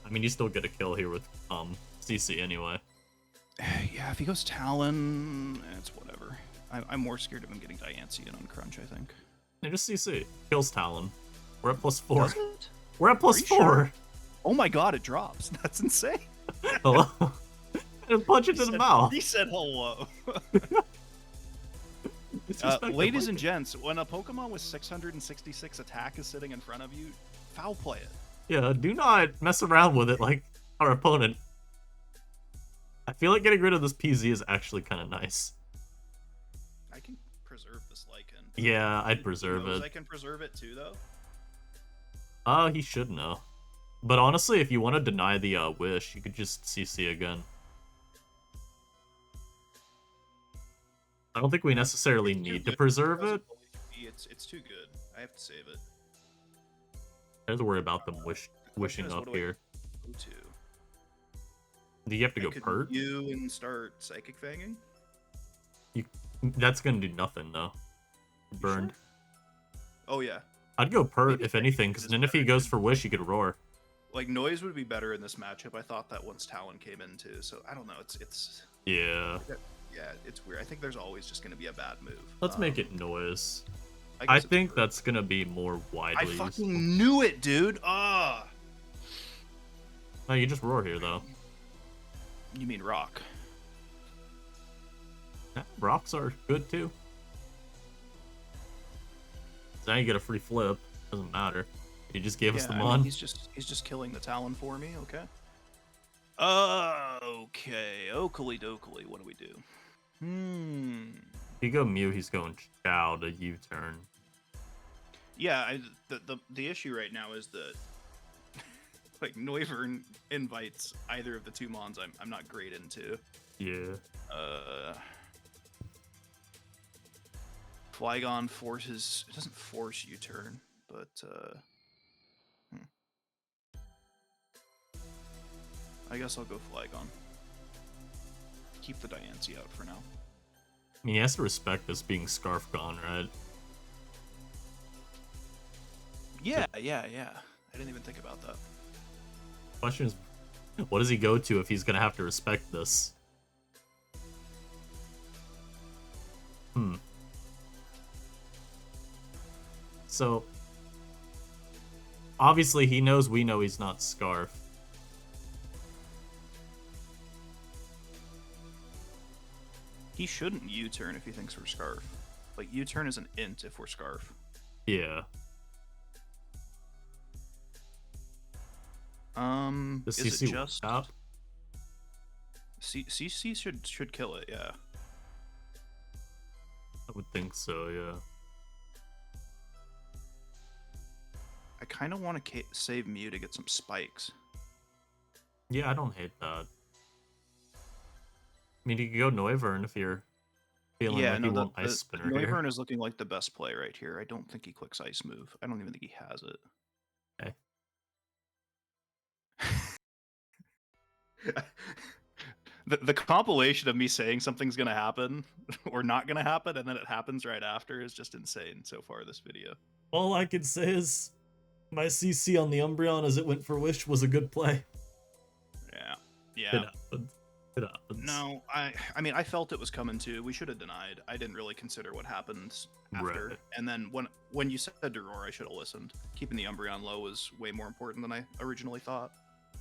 I mean, you still get a kill here with CC anyway.
Yeah, if he goes Talon, it's whatever. I'm more scared of him getting Diancie on Crunch, I think.
Yeah, just CC. Kills Talon. We're at +4.
Does it?
We're at +4.
Sure? Oh my god, it drops. That's insane.
Hello? And punch it in the mouth.
He said hello. Ladies and gents, when a Pokemon with 666 attack is sitting in front of you, foul play it.
Yeah, do not mess around with it like our opponent. I feel like getting rid of this PZ is actually kind of nice.
I can preserve this Lycan.
Yeah, I'd preserve it.
I can preserve it too, though?
He should know. But honestly, if you want to deny the wish, you could just CC again. I don't think we necessarily need to preserve it.
It's too good. I have to save it.
I have to worry about them wishing up here. Do you have to go Pert?
You and start Psychic Fanging?
That's gonna do nothing though. Burned.
Sure? Oh yeah.
I'd go Pert if anything, because then if he goes for Wish, he could Roar.
Like Noise would be better in this matchup. I thought that once Talon came in too. So I don't know. It's
yeah.
Yeah, it's weird. I think there's always just gonna be a bad move.
Let's make it Noise. I think that's gonna be more widely used.
I fucking knew it, dude. Ah.
No, you just Roar here though.
You mean Rock?
Yeah, rocks are good too. So now you get a free flip. Doesn't matter. He just gave us the mon.
He's just killing the Talon for me. Okay. Okay. Oakley dokley. What do we do?
If you go Mew, he's going Chow to U-turn.
Yeah. The issue right now is that like Noivern invites either of the two mons I'm not great into.
Yeah.
Flygon forces. It doesn't force U-turn, but I guess I'll go Flygon. Keep the Diancie out for now.
I mean, he has to respect this being Scarf gone, right?
Yeah. I didn't even think about that.
Question is, what does he go to if he's gonna have to respect this? So, obviously he knows we know he's not Scarf.
He shouldn't U-turn if he thinks we're Scarf. Like, U-turn is an int if we're Scarf.
Yeah.
Is
CC
it just...
up?
CC should kill it, yeah.
I would think so, yeah.
I kind of want to save Mew to get some spikes.
Yeah, I don't hate that. I mean, you could go Noivern if you're feeling like you want Ice Spinner here.
Noivern is looking like the best play right here. I don't think he clicks Ice Move. I don't even think he has it.
Okay.
The compilation of me saying something's gonna happen or not gonna happen, and then it happens right after is just insane so far this video.
All I can say is My CC on the Umbreon as it went for Wish was a good play.
Yeah.
It
Yeah.
happens. It happens.
No, I mean I felt it was coming too. We should have denied. I didn't really consider what happened after.
Right.
And then when you said Duror, I should have listened. Keeping the Umbreon low was way more important than I originally thought.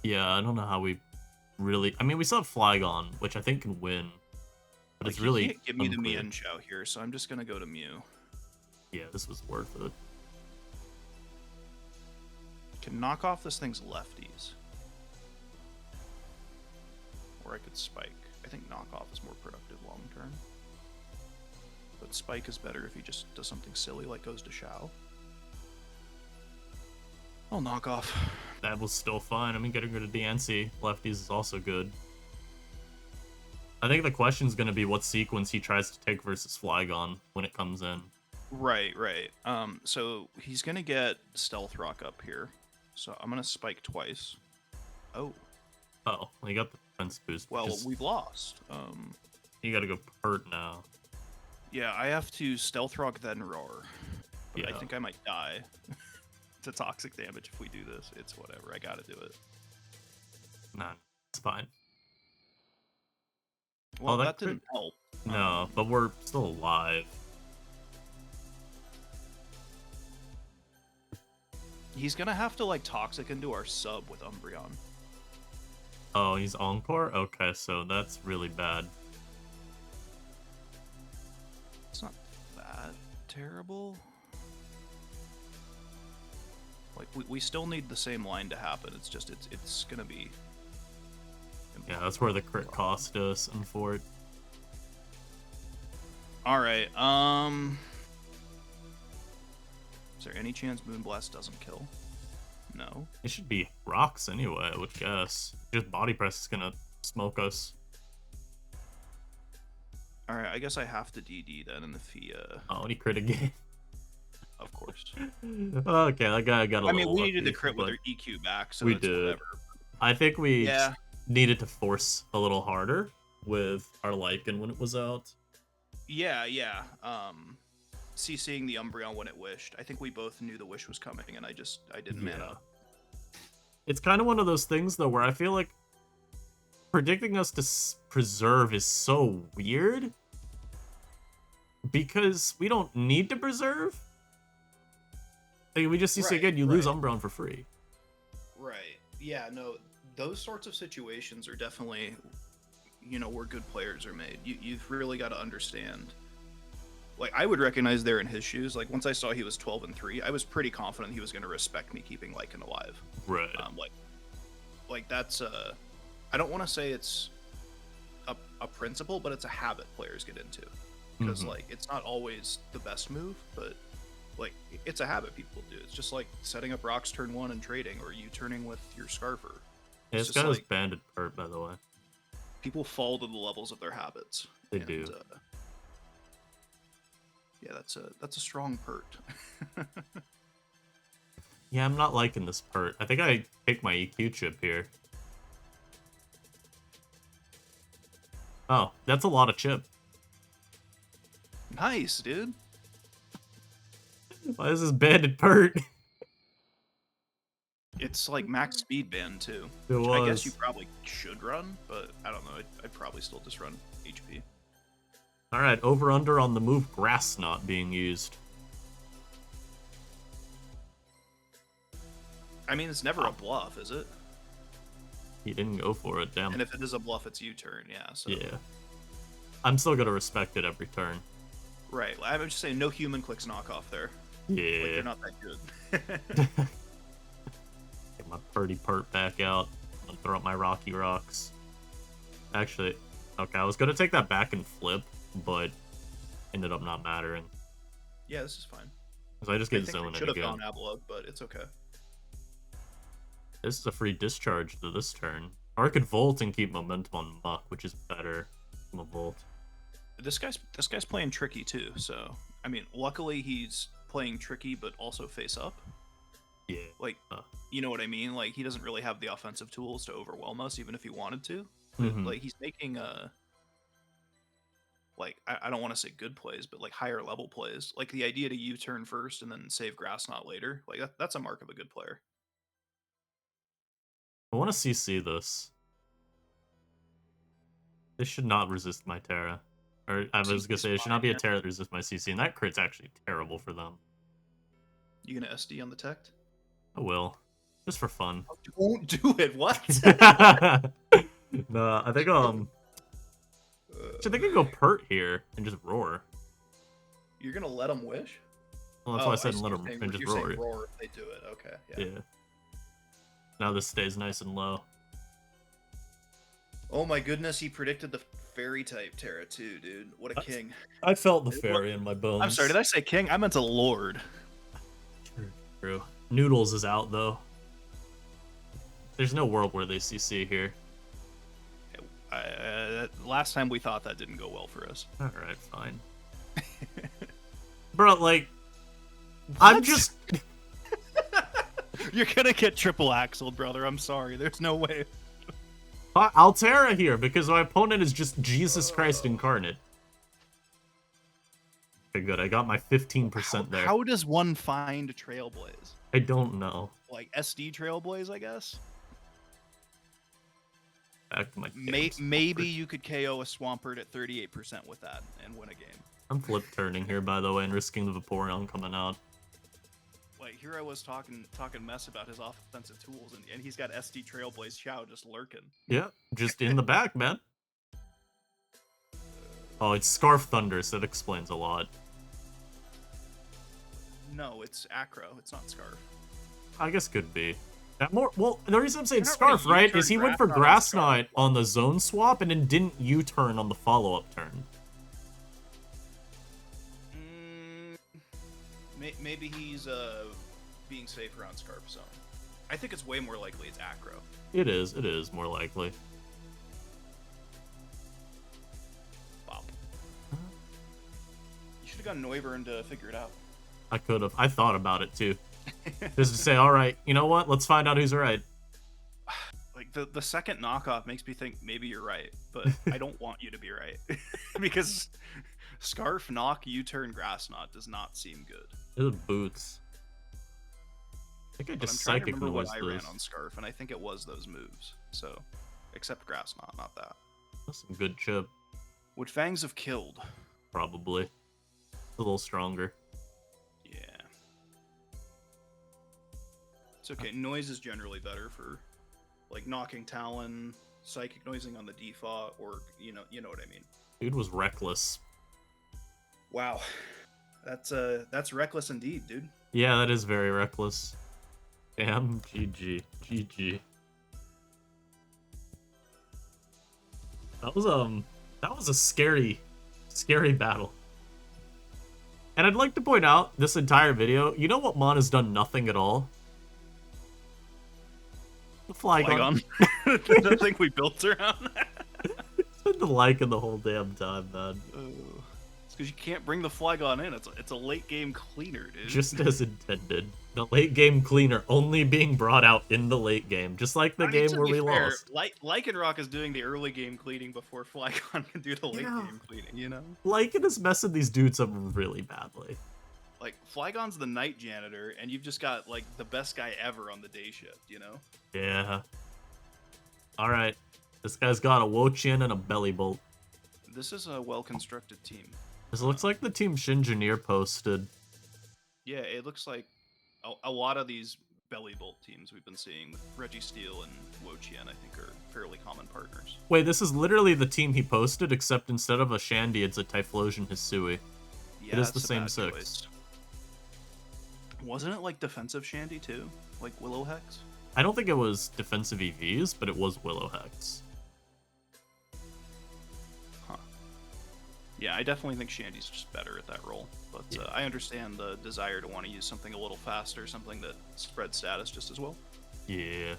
Yeah, I don't know how we really... I mean, we still have Flygon, which I think can win. But
Like
it's
he
really
can't give me
unclear.
the Mienshao here, so I'm just gonna go to Mew.
Yeah, this was worth it.
Can knock off this thing's lefties. Or I could Spike. I think knockoff is more productive long term. But Spike is better if he just does something silly like goes to Shao. I'll knock off.
That was still fine. I mean, getting rid of DNC lefties is also good. I think the question's going to be what sequence he tries to take versus Flygon when it comes in.
Right, right. So he's gonna get Stealth Rock up here. So I'm gonna Spike twice. Oh.
Oh, well, you got the defense boost.
Well,
Just,
we've lost.
you got to go Pert now.
Yeah, I have to Stealth Rock then Roar. But
Yeah.
I think I might die to toxic damage if we do this. It's whatever. I gotta do it.
Nah, it's fine.
Well,
that
that didn't help.
No, but we're still alive.
He's gonna have to like toxic into our sub with Umbreon.
Oh, he's Encore? Okay, so that's really bad.
It's not that terrible. Like we still need the same line to happen. It's just it's gonna be.
Yeah, that's where the crit cost us and for it.
All right. Is there any chance Moonblast doesn't kill? No.
It should be rocks anyway, I would guess. Just body press is gonna smoke us.
All right. I guess I have to DD then, and if he
Oh, and he crit again.
of course.
Okay, that guy got a
I
little
mean, we needed
lucky,
the crit with
but
our EQ back, so
we
that's
did.
whatever.
I think we
Yeah.
needed to force a little harder with our Lycan when it was out.
Yeah, yeah. CCing the Umbreon when it wished. I think we both knew the wish was coming, and I didn't man up.
It's kind of one of those things though where I feel like predicting us to preserve is so weird because we don't need to preserve. I mean, we just CC again, you lose Umbreon for free.
Right. Yeah. No. Those sorts of situations are definitely, where good players are made. You've really got to understand. Like, I would recognize there in his shoes. Like, once I saw he was 12-3, I was pretty confident he was going to respect me keeping Lycan alive.
Right.
Like that's I don't want to say it's a principle, but it's a habit players get into because like it's not always the best move, but like it's a habit people do. It's just like setting up rocks turn 1 and trading, or you turning with your Scarfer.
Yeah, it's got his banded Pert, by the way.
People fall to the levels of their habits.
They do.
Yeah, that's a strong Pert.
Yeah, I'm not liking this Pert. I think I take my EQ chip here. Oh, that's a lot of chip.
Nice, dude.
Why is this banded Pert?
It's like max speed band too.
It was.
I guess you probably should run, but I don't know. I'd probably still just run HP.
Alright, over-under on the move Grass not being used.
I mean, it's never a bluff, is it?
He didn't go for it, damn.
And if it is a bluff, it's U-turn, yeah. So.
Yeah. I'm still gonna respect it every turn.
Right, I'm just saying no human clicks knockoff there.
Yeah.
Like, they're not that good.
Get my Purdy Pert back out. I'm gonna throw up my Rocky Rocks. Actually, okay, I was gonna take that back and flip, but ended up not mattering.
Yeah, this is fine.
Because I just get
I think
zoned
should have
again.
gone Avalok, but it's okay.
This is a free discharge to this turn. Or I could Volt and keep momentum on Muck, which is better than a Volt.
This guy's playing tricky too, so I mean, luckily he's playing tricky but also face up.
Yeah.
Like, you know what I mean? Like, he doesn't really have the offensive tools to overwhelm us, even if he wanted to.
Mm-hmm.
Like, he's making like I don't want to say good plays, but like higher level plays. Like the idea to U-turn first and then save grass knot later. Like that's a mark of a good player.
I want to CC this. This should not resist my Tera. Or I was gonna say it should not be a Tera that resists my CC, and that crit's actually terrible for them.
You gonna SD on the tech?
I will. Just for fun.
Don't do it. What?
No, I think I could go pert here and just roar.
You're gonna let them wish?
Well, that's why I said let them and just roar.
Roar if they do it. Okay.
Yeah. Now this stays nice and low.
Oh my goodness, he predicted the fairy type Tera too, dude. What a king.
I felt the fairy in my bones.
I'm sorry, did I say king? I meant a lord.
True. Noodles is out though. There's no world where they CC here.
Last time we thought that didn't go well for us.
Alright, fine. Bro, like... I'm just...
You're gonna get triple axled, brother. I'm sorry. There's no way.
I'll Tera here, because my opponent is just Jesus Christ incarnate. Okay, good. I got my 15% there.
How does one find Trailblaze?
I don't know.
Like SD Trailblaze, I guess?
Back to my
maybe you could KO a Swampert at 38% with that and win a game.
I'm flip turning here, by the way, and risking the Vaporeon coming out.
Like, here I was talking mess about his offensive tools, and he's got SD Trailblaze Chow just lurking.
Yeah, just in the back, man. Oh, it's Scarf Thunder, so that explains a lot.
No, it's Acro. It's not Scarf.
I guess could be. Well, the reason I'm saying Scarf, right, is he went for Grass Knot on the zone swap and then didn't U-turn on the follow-up turn.
Maybe he's being safe around Scarf Zone. I think it's way more likely it's Acro.
It is more likely.
Wow. You should have gotten Noivern to figure it out.
I could have. I thought about it, too. Just to say, alright, you know what? Let's find out who's right.
Like, the second knockoff makes me think maybe you're right, but I don't want you to be right. Because Scarf, Knock, U-turn, Grass Knot does not seem good.
It's boots. I think I just Psychic Noise
what I ran on Scarf, and I think it was those moves. So, except Grass Knot, not that.
That's some good chip.
Would Fangs have killed?
Probably. A little stronger.
Yeah. It's okay. Noise is generally better for, like, knocking Talon, Psychic Noising on the default, or, you know what I mean.
Dude was reckless.
Wow. That's reckless indeed, dude.
Yeah, that is very reckless. Damn, GG. GG. That was a scary battle. And I'd like to point out, this entire video, you know what Mon has done nothing at all? The Flygon.
I think we built around that.
It's been the Lycan the whole damn time, man.
It's because you can't bring the Flygon in. It's a late game cleaner, dude.
Just as intended. The late game cleaner only being brought out in the late game, just like the game where we lost.
Lycanroc is doing the early game cleaning before Flygon can do the late game cleaning, you know?
Lycan is messing these dudes up really badly.
Like, Flygon's the night janitor, and you've just got, like, the best guy ever on the day shift, you know?
Yeah. Alright. This guy's got a Wo-Chien and a Belly Bolt.
This is a well-constructed team.
This looks like the team Shinjineer posted.
Yeah, it looks like a lot of these Belly Bolt teams we've been seeing with Reggie Steele and Wo-Chien, I think, are fairly common partners.
Wait, this is literally the team he posted, except instead of a Shandy, it's a Typhlosion Hisui.
Yeah,
it is the same six. Choice.
Wasn't it like defensive Shandy too? Like Willow Hex?
I don't think it was defensive EVs, but it was Willow Hex.
Huh. Yeah, I definitely think Shandy's just better at that role. But yeah. I understand the desire to want to use something a little faster, something that spreads status just as well.
Yeah.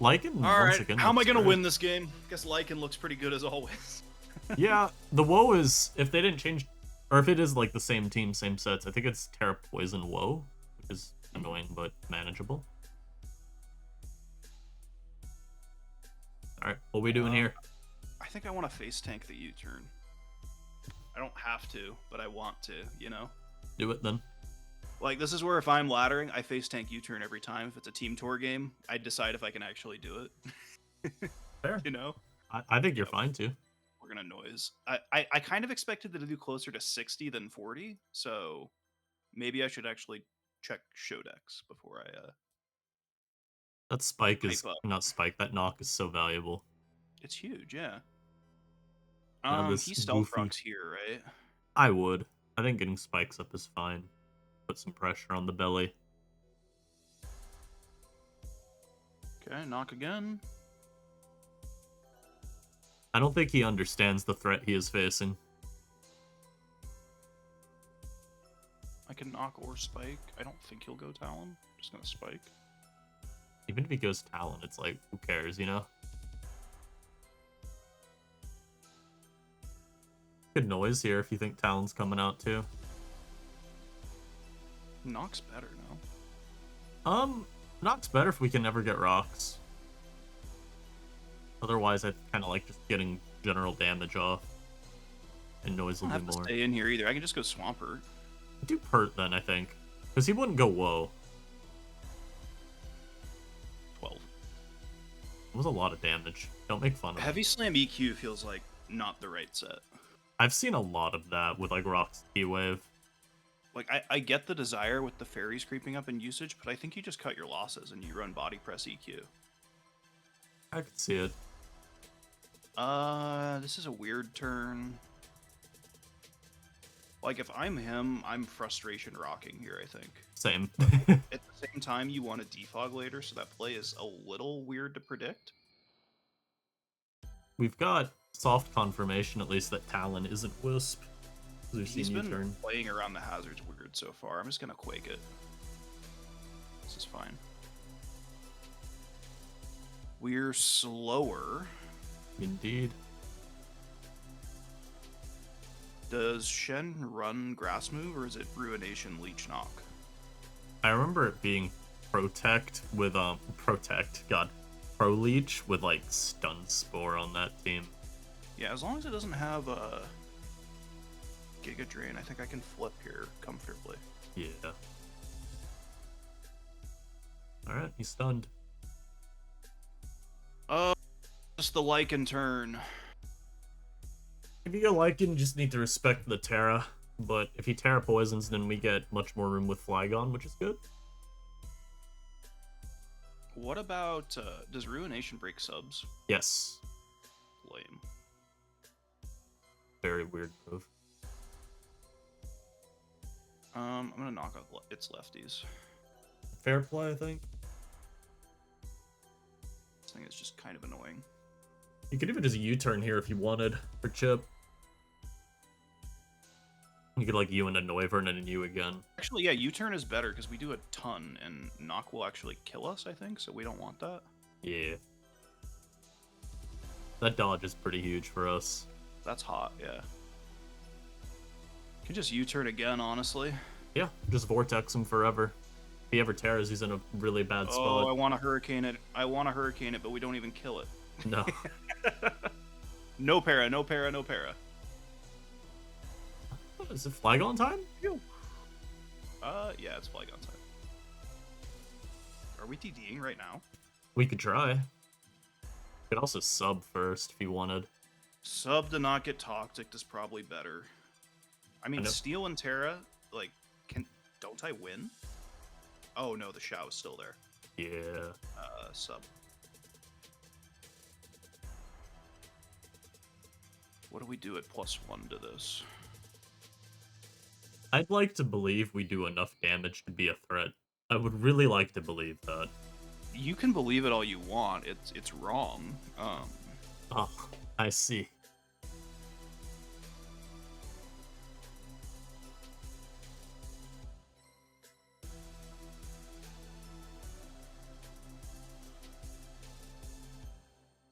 Lycan,
once again, how am I going to win this game? Guess Lycan looks pretty good as always.
Yeah, the Woe is, if they didn't change, or if it is like the same team, same sets, I think it's Tera Poison Woe, which is annoying but manageable. Alright, what are we doing here?
I think I want to face tank the U-turn. I don't have to, but I want to, you know?
Do it then.
Like, this is where if I'm laddering, I face tank U-turn every time. If it's a team tour game, I decide if I can actually do it.
Fair.
You know?
I think you're fine too.
We're gonna noise. I kind of expected it to do closer to 60 than 40, so maybe I should actually check show decks before I
That spike is
hype up.
not spike. That knock is so valuable.
It's huge, yeah.
Now this
He stealth
goofy.
rocks here, right?
I would. I think getting spikes up is fine. Put some pressure on the belly.
Okay, knock again.
I don't think he understands the threat he is facing.
I can knock or spike. I don't think he'll go Talon. Just gonna spike.
Even if he goes Talon, it's like, who cares, you know? Good noise here if you think Talon's coming out too.
Knock's better now.
Knock's better if we can never get rocks. Otherwise, I kind of like just getting general damage off. And noise will
I
do
don't have to
more.
stay in here either. I can just go Swampert.
Do Pert then, I think. Because he wouldn't go whoa.
12.
It was a lot of damage. Don't make fun of it.
Heavy Slam EQ feels like not the right set.
I've seen a lot of that with like Rock's T-Wave.
Like, I get the desire with the fairies creeping up in usage, but I think you just cut your losses and you run body press EQ.
I could see it.
This is a weird turn. Like, if I'm him, I'm frustration rocking here, I think.
Same.
At the same time, you want to defog later, so that play is a little weird to predict.
We've got soft confirmation, at least, that Talon isn't Wisp. We've
He's
seen
been
U-turn.
playing around the hazards weird so far. I'm just gonna Quake it. This is fine. We're slower.
Indeed.
Does Shen run Grass Move, or is it Ruination Leech Knock?
I remember it being Protect with, Pro Leech with, like, Stun Spore on that team.
Yeah, as long as it doesn't have a Giga Drain, I think I can flip here comfortably.
Yeah. Alright, he's stunned.
Just the Lycan turn.
If you go Lycan, you just need to respect the Tera. But if he Tera poisons, then we get much more room with Flygon, which is good.
What about, does Ruination break subs?
Yes.
Lame.
Very weird move.
I'm gonna knock out its lefties.
Fair play, I think.
This thing is just kind of annoying.
You could even just U-turn here if you wanted for Chip. You could like U and a Noivern and then U again.
Actually, yeah, U-turn is better because we do a ton, and knock will actually kill us, I think, so we don't want that.
Yeah. That dodge is pretty huge for us.
That's hot, yeah. Can just U-turn again, honestly.
Yeah, just Vortex him forever. If he ever tears, he's in a really bad
Oh,
spot.
I want to Hurricane it. I want to Hurricane it, but we don't even kill it.
No.
No para, no para, no para.
Is it Flygon time?
Yeah, it's Flygon time. Are we DDing right now?
We could try. We could also sub first if you wanted.
Sub to not get toxic is probably better. I mean, Steel and Tera, like, don't I win? Oh no, the Shao is still there.
Yeah.
Sub. What do we do at +1 to this?
I'd like to believe we do enough damage to be a threat. I would really like to believe that.
You can believe it all you want. It's wrong.
Oh, I see.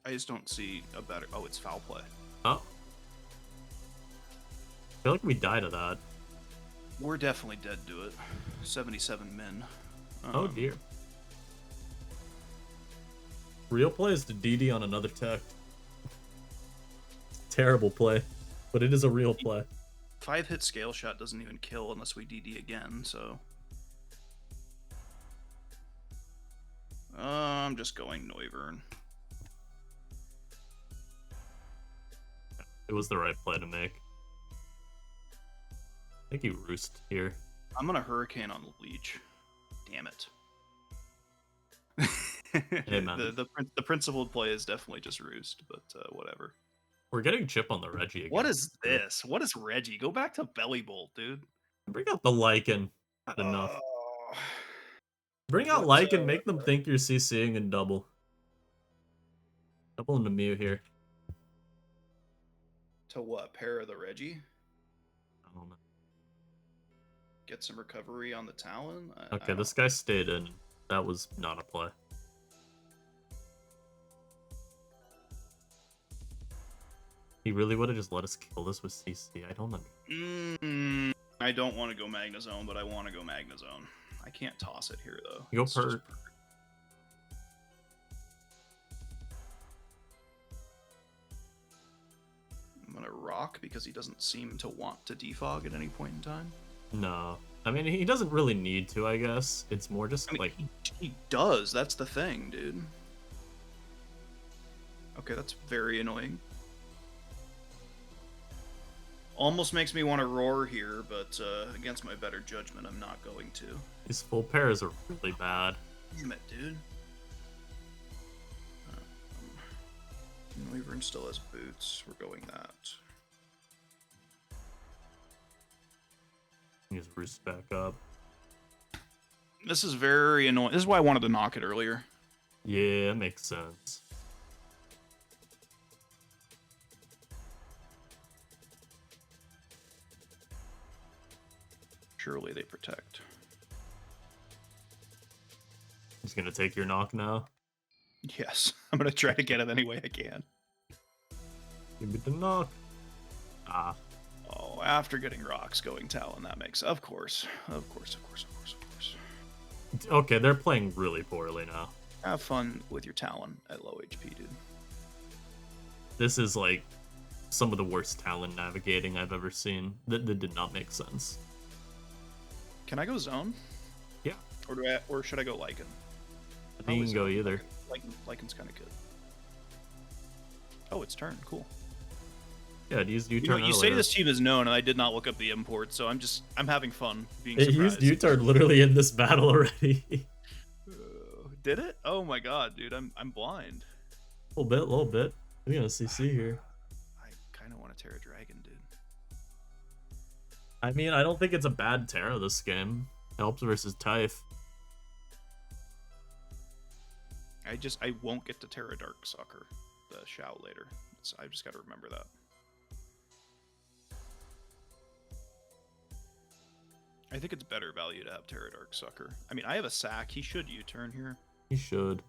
I just don't see a better... Oh, it's foul play.
Oh. I feel like we die to that.
We're definitely dead to it. 77 min.
Oh dear. Real play is to DD on another tech. Terrible play, but it is a real play.
5-hit scale shot doesn't even kill unless we DD again, so. I'm just going Noivern.
It was the right play to make. I think he roost here.
I'm gonna Hurricane on Leech. Damn it.
Hey, man.
The principled play is definitely just roost, but whatever.
We're getting chip on the Reggie again.
What is this? What is Reggie? Go back to Belly Bolt, dude.
Bring out the Lycan. Not enough.
Oh.
Bring out Lycan, make them think you're CCing and double. Double into Mew here.
To what? Pair of the Reggie?
I don't know.
Get some recovery on the Talon?
Okay, this guy stayed in. That was not a play. He really would have just let us kill this with CC. I don't know.
I don't want to go Magnezone, but I want to go Magnezone. I can't toss it here, though.
You go per.
I'm going to Rock because he doesn't seem to want to defog at any point in time.
No. I mean, he doesn't really need to, I guess. It's more just, like...
He does. That's the thing, dude. Okay, that's very annoying. Almost makes me want to roar here, but against my better judgment, I'm not going to.
These full pairs are really bad.
Damn it, dude. Wyvern still has boots. We're going that.
He's roost back up.
This is very annoying. This is why I wanted to knock it earlier.
Yeah, that makes sense.
Surely they protect.
He's gonna take your knock now.
Yes, I'm gonna try to get it any way I can.
Give me the knock. Ah.
Oh, after getting rocks, going Talon, that makes... Of course. Of course.
Okay, they're playing really poorly now.
Have fun with your Talon at low HP, dude.
This is, like, some of the worst Talon navigating I've ever seen. That did not make sense.
Can I go zone?
Yeah.
Or should I go Lycan?
I think you can go either.
Lycan's kind of good. Oh, it's turn. Cool.
Yeah, it used U-turn.
You say this team is known, and I did not look up the import, so I'm having fun being
surprised. It used U-turn literally in this battle already.
Did it? Oh my god, dude, I'm blind.
A little bit. We're gonna CC here.
I kind of want to Tera Dragon, dude.
I mean, I don't think it's a bad Tera this game. Helps versus Typh.
I won't get to Tera Dark Sucker, the shout later. So I just got to remember that. I think it's better value to have Tera Dark Sucker. I mean, I have a sack. He should U-turn here.
He should.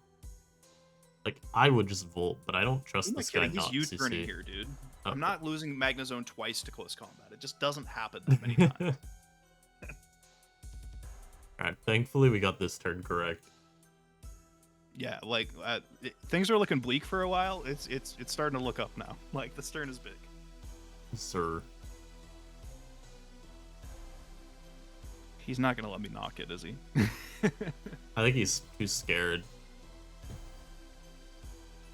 Like, I would just Volt, but I don't trust this guy not
He's U-turning
CC.
here, dude. Okay. I'm not losing Magnezone twice to close combat. It just doesn't happen that many times.
Alright, thankfully we got this turn correct.
Yeah, like, things are looking bleak for a while. It's starting to look up now. Like, this turn is big.
Sir.
He's not going to let me knock it, is he?
I think he's too scared.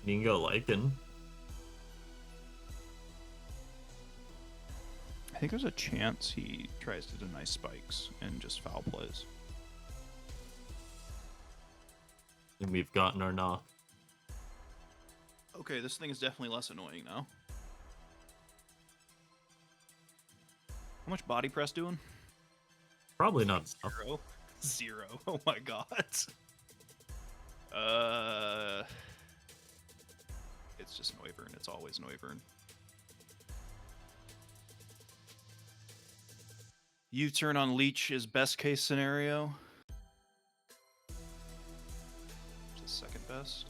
You can go Lycan.
I think there's a chance he tries to deny spikes and just foul plays.
And we've gotten our knock.
Okay, this thing is definitely less annoying now. How much body press doing?
Probably not.
Zero. Zero. Oh my god. It's just Noivern. It's always Noivern. U-turn on Leech is best case scenario. It's the second best.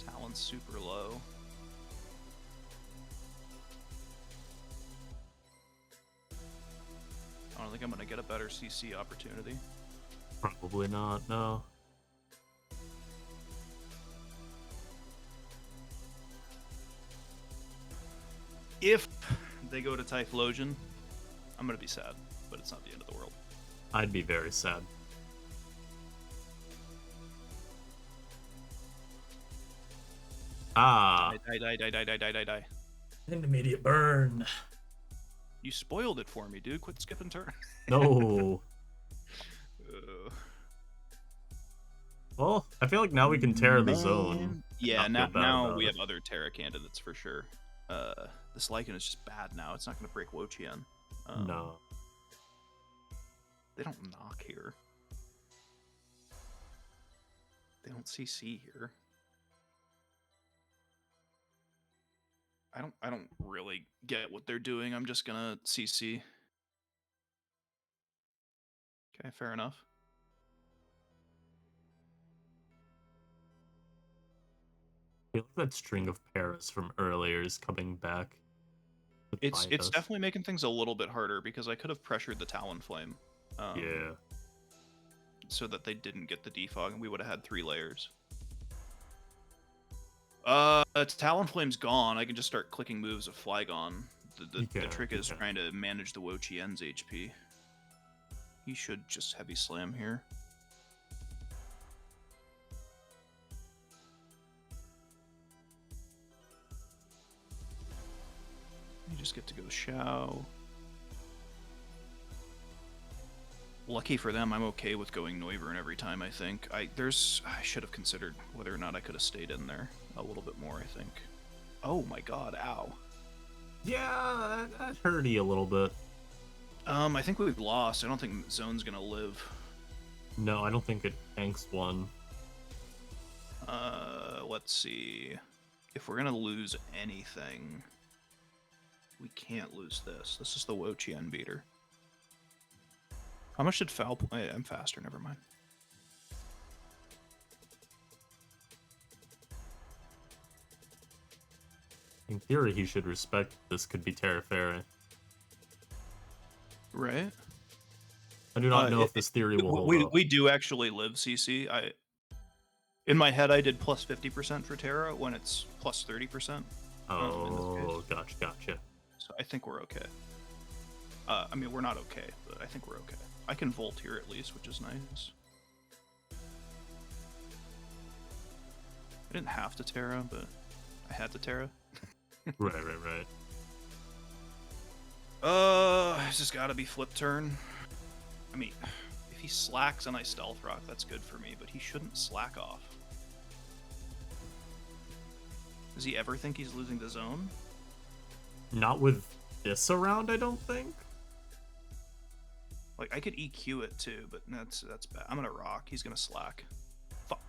Talon's super low. I don't think I'm going to get a better CC opportunity.
Probably not, no.
If they go to Typhlosion, I'm gonna be sad, but it's not the end of the world.
I'd be very sad. Ah.
Die.
Intermediate burn.
You spoiled it for me, dude. Quit skipping turn.
No. Well, I feel like now we can Tera the zone.
Yeah, now we have other Tera candidates for sure. This Lycan is just bad now. It's not going to break Wochien.
No.
They don't knock here. They don't CC here. I don't really get what they're doing. I'm just gonna CC. Okay, fair enough.
I feel like that string of Paras from earlier is coming back.
It's definitely making things a little bit harder because I could have pressured the Talonflame.
Yeah.
So that they didn't get the defog and we would have had 3 layers. Talonflame's gone. I can just start clicking moves of Flygon. The trick is trying to manage the Wochien's HP. He should just heavy slam here. You just get to go Shao. Lucky for them, I'm okay with going Noivern every time, I think. I should have considered whether or not I could have stayed in there a little bit more, I think. Oh my god, ow.
Yeah, that hurt you a little bit.
I think we've lost. I don't think Zone's gonna live.
No, I don't think it tanks one.
Let's see. If we're gonna lose anything, we can't lose this. This is the Wochien beater. How much did Foul play? I'm faster, never mind.
In theory, he should respect this could be Tera Fairy.
Right?
I do not know if this theory will hold up.
We do actually live CC. In my head, I did plus 50% for Tera when it's plus 30%.
Oh, gotcha.
So I think we're okay. I mean, we're not okay, but I think we're okay. I can Volt here at least, which is nice. I didn't have to Tera, but I had to Tera.
Right.
This has got to be flip turn. I mean, if he slacks and I Stealth Rock, that's good for me, but he shouldn't slack off. Does he ever think he's losing the zone?
Not with this around, I don't think.
Like, I could EQ it too, but that's bad. I'm gonna rock. He's gonna slack. Fuck.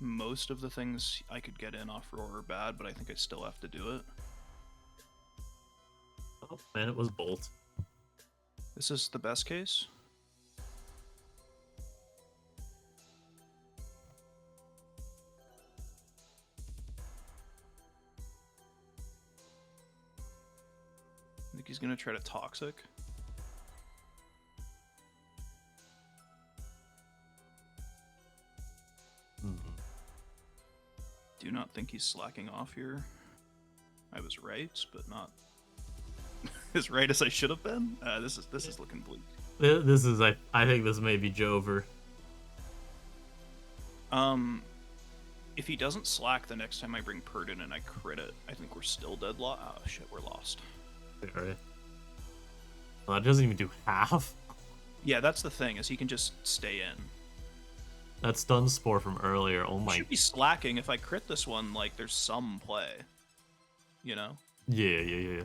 Most of the things I could get in off Roar are bad, but I think I still have to do it.
Oh, man, it was Bolt.
This is the best case. I think he's gonna try to Toxic. Do not think he's slacking off here. I was right, but not as right as I should have been. This is looking bleak.
This is I think this may be Jover.
If he doesn't slack the next time I bring Pert in and I crit it, I think we're still deadlocked. Oh shit, we're lost.
Alright. Well, that doesn't even do half.
Yeah, that's the thing, is he can just stay in.
That stun spore from earlier, oh my...
Should be slacking. If I crit this one, like, there's some play. You know?
Yeah.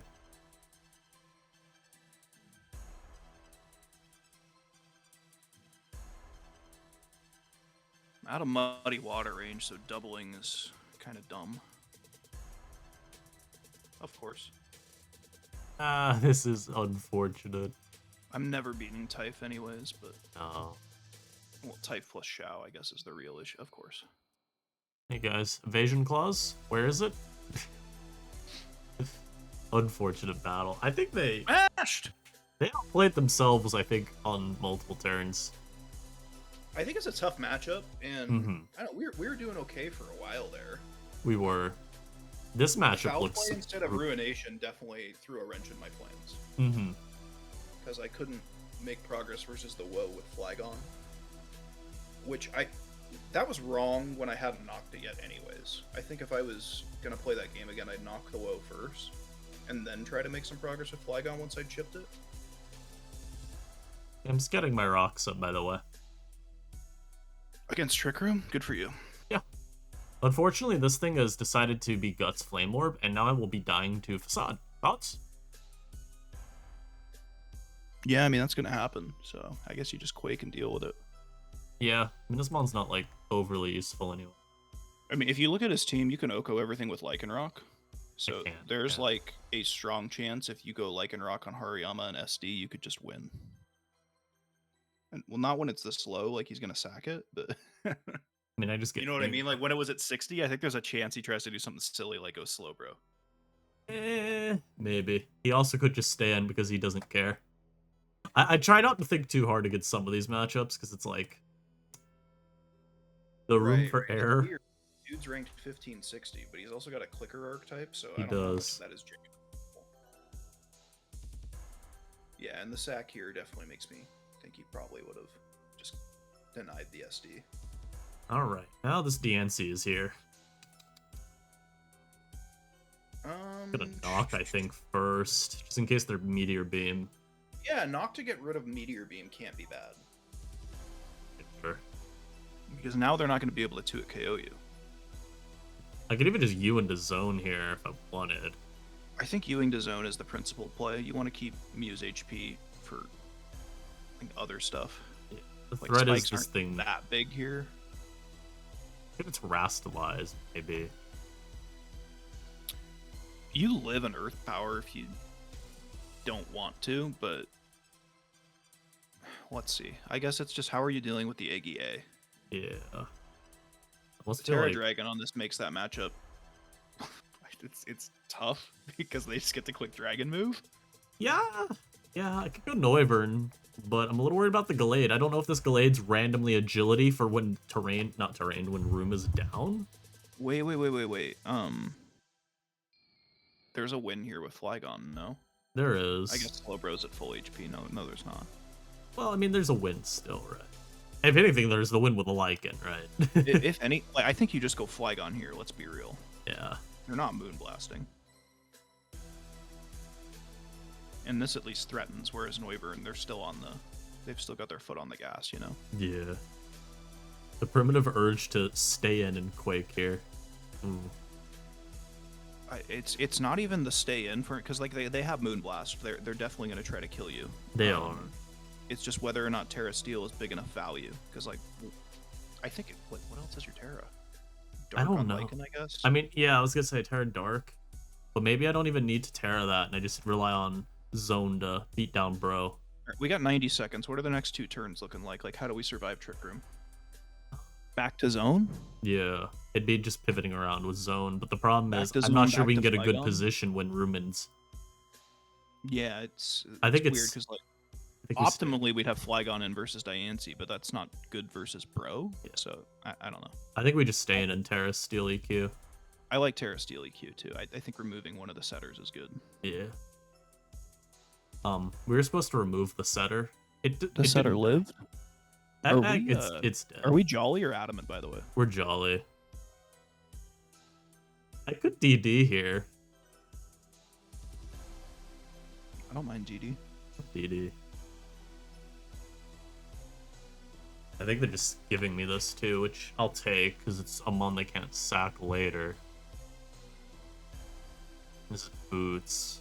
I'm out of muddy water range, so doubling is kind of dumb. Of course.
This is unfortunate.
I'm never beating Typh anyways, but...
Oh.
Well, Typh plus Shao, I guess, is the real issue, of course.
Hey guys, evasion clause? Where is it? Unfortunate battle. I think they...
Mashed!
They outplayed themselves, I think, on multiple turns.
I think it's a tough matchup, and
Mm-hmm.
I don't. We were doing okay for a while there.
We were. This matchup
Foul
looks.
play instead of ruination definitely threw a wrench in my plans
Mm-hmm.
because I couldn't make progress versus the Woe with flag on, which that was wrong when I hadn't knocked it yet. Anyways, I think if I was gonna play that game again, I'd knock the Woe first, and then try to make some progress with flag on once I'd chipped it.
I'm just getting my rocks up, by the way.
Against Trick Room, good for you.
Yeah. Unfortunately, this thing has decided to be Guts Flame Orb, and now I will be dying to Facade. Thoughts?
Yeah, I mean that's gonna happen. So I guess you just quake and deal with it.
Yeah, I mean, this mon's not, like, overly useful anyway.
I mean, if you look at his team, you can Oko everything with Lycanroc. So
can,
there's
yeah.
like a strong chance if you go Lycanroc on Hariyama and SD, you could just win. And, well, not when it's this low, like he's gonna sack it, but
I mean, I just get.
you know what I mean? Like when it was at 60, I think there's a chance he tries to do something silly like go slow, bro.
Maybe. He also could just stay in because he doesn't care. I try not to think too hard against some of these matchups because it's like the room for error.
Weird. Dude's ranked 1560, but he's also got a clicker archetype, so
He
I don't know how
does.
much that is genuine. Yeah, and the sack here definitely makes me think he probably would have just denied the SD.
Alright, now this DNC is here. Gonna knock, I think, first, just in case they're Meteor Beam.
Yeah, knock to get rid of Meteor Beam can't be bad.
Sure.
Because now they're not going to be able to 2-hit KO you.
I could even just U into zone here if I wanted.
I think Ewing to zone is the principal play. You want to keep Muse HP for like, other stuff.
Yeah. The
Like,
threat is
spikes
this
aren't
thing.
that big here.
I think it's Rastalized, maybe.
You live in Earth Power if you don't want to, but let's see. I guess it's just how are you dealing with the Eggy A?
Yeah. Let's
The
do
Tera
like...
Dragon on this makes that matchup. it's tough because they just get to click Dragon move.
Yeah, I could go Noivern, but I'm a little worried about the Gallade. I don't know if this Gallade's randomly agility for when when room is down.
Wait. There's a win here with Flygon, no?
There is.
I guess Slowbro's at full HP. No, there's not.
Well, I mean, there's a win still, right? If anything, there's the win with a Lycan, right?
If any, like, I think you just go Flygon here. Let's be real.
Yeah.
You're not moonblasting. And this at least threatens, whereas Noivern, they're still on the... They've still got their foot on the gas, you know?
Yeah. The primitive urge to stay in and quake here. Ooh.
It's not even the stay in for it, because like they have Moonblast. They're definitely going to try to kill you.
They are.
It's just whether or not Tera Steel is big enough value. Because like, I think what else is your Tera?
I don't know.
Lycan, I guess.
I mean, yeah, I was gonna say Tera Dark, but maybe I don't even need to Tera that, and I just rely on Zone to beat down Bro.
We got 90 seconds. What are the next 2 turns looking like? Like, how do we survive Trick Room? Back to Zone?
Yeah, it'd be just pivoting around with Zone, but the problem is I'm
zone,
not sure
back
we can
to
get a good
Flygon?
position when Rumin's.
Yeah, it's
I think
weird
it's-
because like
I think we stay.
optimally we'd have Flygon in versus Diancie, but that's not good versus Bro.
Yeah.
So I don't know.
I think we just stay in and Tera Steel EQ.
I like Tera Steel EQ too. I think removing one of the setters is good.
Yeah. We were supposed to remove the setter.
The setter lived?
It's dead.
Are we Jolly or Adamant, by the way?
We're Jolly. I could DD here.
I don't mind DD.
DD. I think they're just giving me this too, which I'll take because it's a mon they can't sack later. This is boots.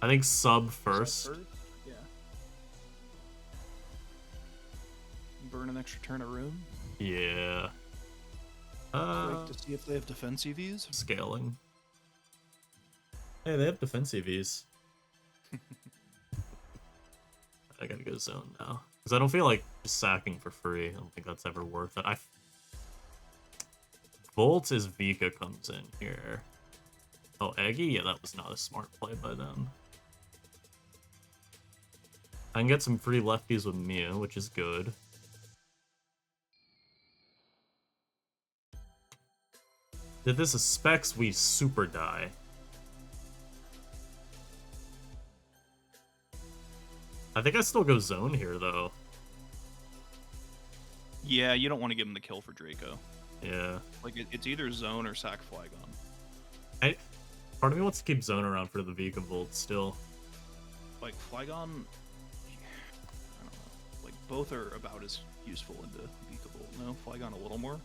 I think sub first.
Yeah. Burn an extra turn of room.
Yeah.
To see if they have defense EVs.
Scaling. Hey, they have defensive Vs. I gotta go zone now. Because I don't feel like just sacking for free. I don't think that's ever worth it. Volt as Vika comes in here. Oh, Eggy? Yeah, that was not a smart play by them. I can get some free lefties with Mew, which is good. If this is specs, we super die. I think I still go zone here, though.
Yeah, you don't want to give him the kill for Draco.
Yeah.
Like, it's either zone or sack Flygon.
Part of me wants to keep zone around for the Vika Volt still.
Like, Flygon, I don't know. Like, both are about as useful into Vika Volt. No, Flygon a little more.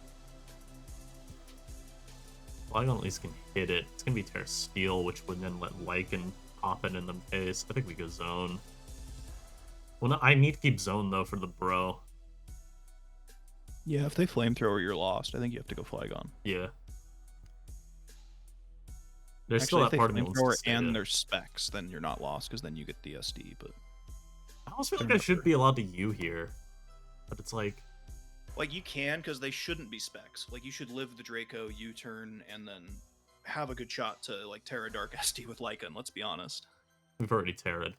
Flygon at least can hit it. It's gonna be Tera Steel, which would then let Lycan pop it in the face. I think we go zone. Well, no, I need to keep zone, though, for the bro.
Yeah, if they flamethrower, you're lost. I think you have to go Flygon.
Yeah. There's
Actually,
still
if
that
they
part of me wants to
flamethrower
stay
and
in.
their specs, then you're not lost, because then you get the SD, but...
I almost feel like I should be allowed to U here. But it's like...
Like, you can, because they shouldn't be specs. Like, you should live the Draco, U-turn, and then have a good shot to, like, Tera Dark SD with Lycan, let's be honest.
We've already Terra'd.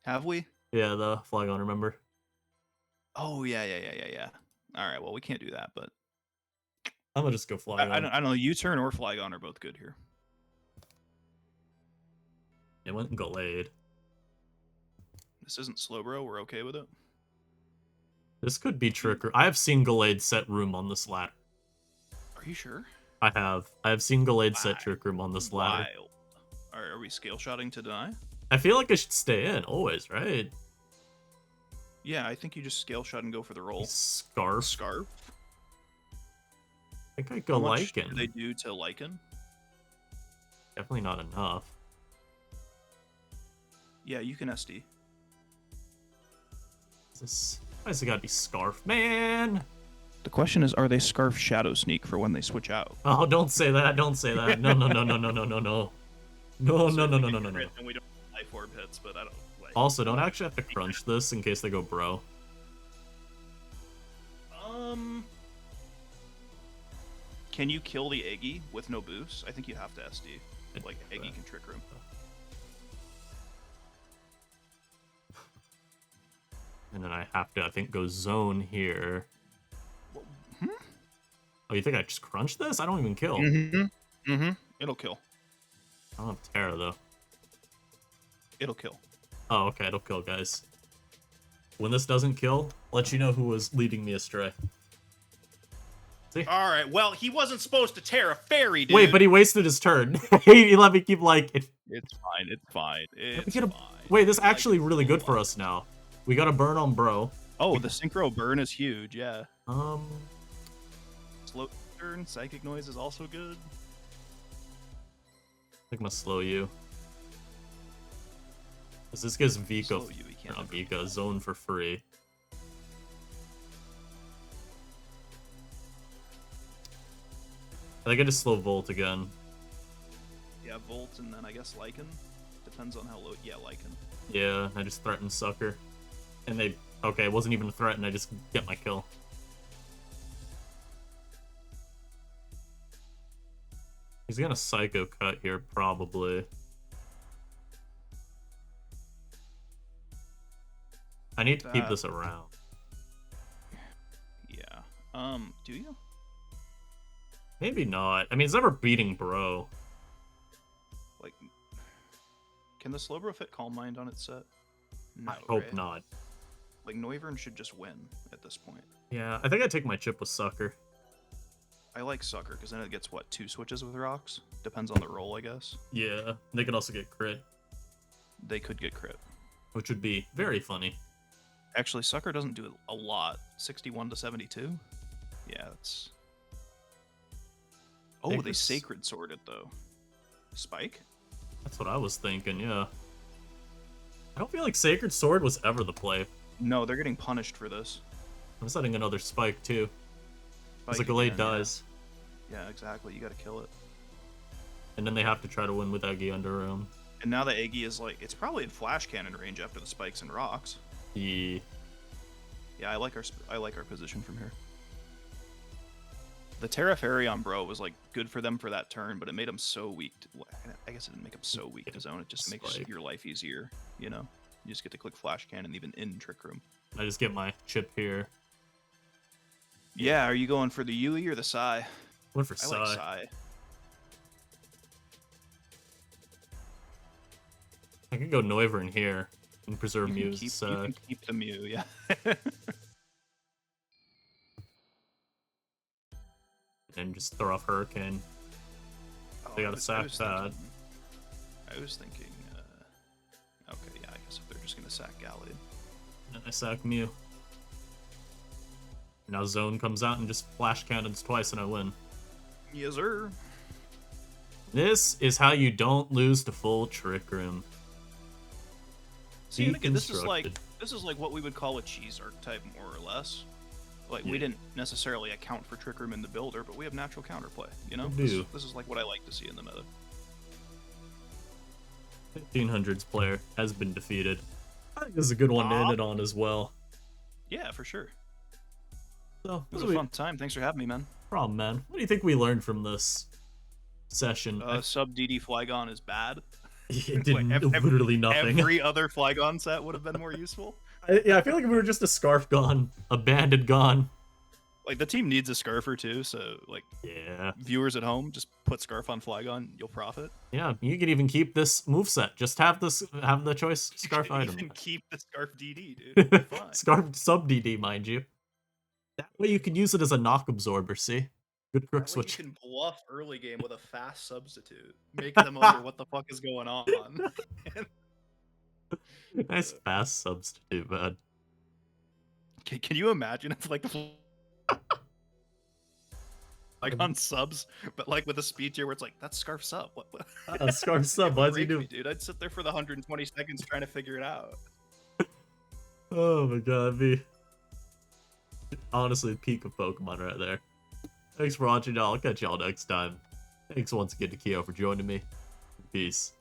Have we?
Yeah, the Flygon, remember?
Oh, yeah. Alright, well, we can't do that, but...
I'm gonna just go Flygon.
I don't know, U-turn or Flygon are both good here.
It went Gallade.
This isn't Slowbro, we're okay with it?
This could be Trick Room. I have seen Gallade set room on this ladder.
Are you sure?
I have seen Gallade set Trick Room on this ladder.
Wild. Are we scale shotting to deny?
I feel like I should stay in, always, right?
Yeah, I think you just scale shot and go for the roll.
Scarf.
Scarf?
I think I go
How much
Lycan.
do they do to Lycan?
Definitely not enough.
Yeah, you can SD.
Why does it gotta be Scarf? Man!
The question is, are they Scarf Shadow Sneak for when they switch out?
Oh, don't say that, don't say that. No. No. And
we don't life orb hits, but I don't like.
Also, don't actually have to crunch this in case they go bro.
Can you kill the Eggy with no boost? I think you have to SD. Like, Eggy can Trick Room.
And then I have to, I think, go zone here. Oh, you think I just crunch this? I don't even kill.
It'll kill.
I don't have Tera, though.
It'll kill.
Oh, okay, it'll kill, guys. When this doesn't kill, I'll let you know who was leading me astray. See?
Alright, well, he wasn't supposed to Tera Fairy, dude.
Wait, but he wasted his turn. He let me keep, like...
It's fine, it's fine. It's fine.
Wait, this is actually really good for us now. We got a burn on bro.
Oh, the synchro burn is huge, yeah.
Slow
turn, psychic noise is also good.
I think I'm gonna slow you. Cause this gives Vika, not Vika, zone for free. I think I just slow Volt again.
Yeah, Volt and then I guess Lycan. Depends on how low. Yeah, Lycan.
Yeah, I just threatened Sucker. And they... Okay, it wasn't even a threat, and I just get my kill. He's gonna Psycho Cut here, probably. I need to keep this around.
Yeah. Do you?
Maybe not. I mean, it's never beating Bro.
Like, can the Slowbro fit Calm Mind on its set? No,
I hope
right?
not.
Like, Noivern should just win at this point.
Yeah, I think I take my chip with Sucker.
I like Sucker, because then it gets, what, 2 switches with rocks? Depends on the roll, I guess.
Yeah, they could also get crit.
They could get crit.
Which would be very funny.
Actually, Sucker doesn't do a lot. 61 to 72? Yeah, that's... Oh, they Sacred Sword it, though. Spike?
That's what I was thinking, yeah. I don't feel like Sacred Sword was ever the play.
No, they're getting punished for this.
I'm setting another Spike, too. Because the
Spike
Gallade
again,
dies.
Yeah, exactly. You gotta kill it.
And then they have to try to win with Eggy under room.
And now the Eggy is like... It's probably in Flash Cannon range after the Spikes and Rocks.
Yeah.
Yeah, I like our position from here. The Tera Fairy on Bro was like good for them for that turn, but it made them so weak. I guess it didn't make them so weak to zone. It just makes your life easier, you know? You just get to click Flash Cannon even in Trick Room.
I just get my chip here.
Yeah, are you going for the Yui or the Sai?
Went for
I
Sai.
like Sai.
I could go Noivern here and preserve Mew's.
You can keep the Mew, yeah.
And just throw off Hurricane. They gotta sack that.
I was thinking, okay, yeah, I guess if they're just gonna sack Gallade.
And I sack Mew. Now Zone comes out and just flash cannons twice and I win.
Yes, sir.
This is how you don't lose to full Trick Room.
See, and again, this is like what we would call a cheese archetype, more or less. Like, we didn't necessarily account for Trick Room in the builder, but we have natural counterplay, you know? This is like what I like to see in the meta.
1500s player has been defeated. I think this is a good one to end it on as well.
Yeah, for sure.
So,
it was a fun time. Thanks for having me, man.
Problem, man. What do you think we learned from this session?
Sub DD Flygon is bad.
It did literally nothing.
Every other Flygon set would have been more useful.
Yeah, I feel like if we were just a Scarf gone, a Banded gone.
Like, the team needs a Scarfer too, so, like,
yeah.
Viewers at home, just put Scarf on Flygon, you'll profit.
Yeah, you could even keep this moveset. Just have the choice Scarf item.
You can keep the Scarf DD, dude. Fine.
Scarf sub DD, mind you. That way you can use it as a knock absorber, see? Good quick switch.
You can bluff early game with a fast substitute. Make them wonder what the fuck is going on.
Nice fast substitute, man.
Can you imagine if, like, like on subs, but like with a speed tier where it's like, that's Scarf sub. What?
Scarf sub, why's he doing?
Dude, I'd sit there for the 120 seconds trying to figure it out.
Oh my god, that'd be honestly the peak of Pokemon right there. Thanks for watching, y'all. I'll catch y'all next time. Thanks once again to Kiyo for joining me. Peace.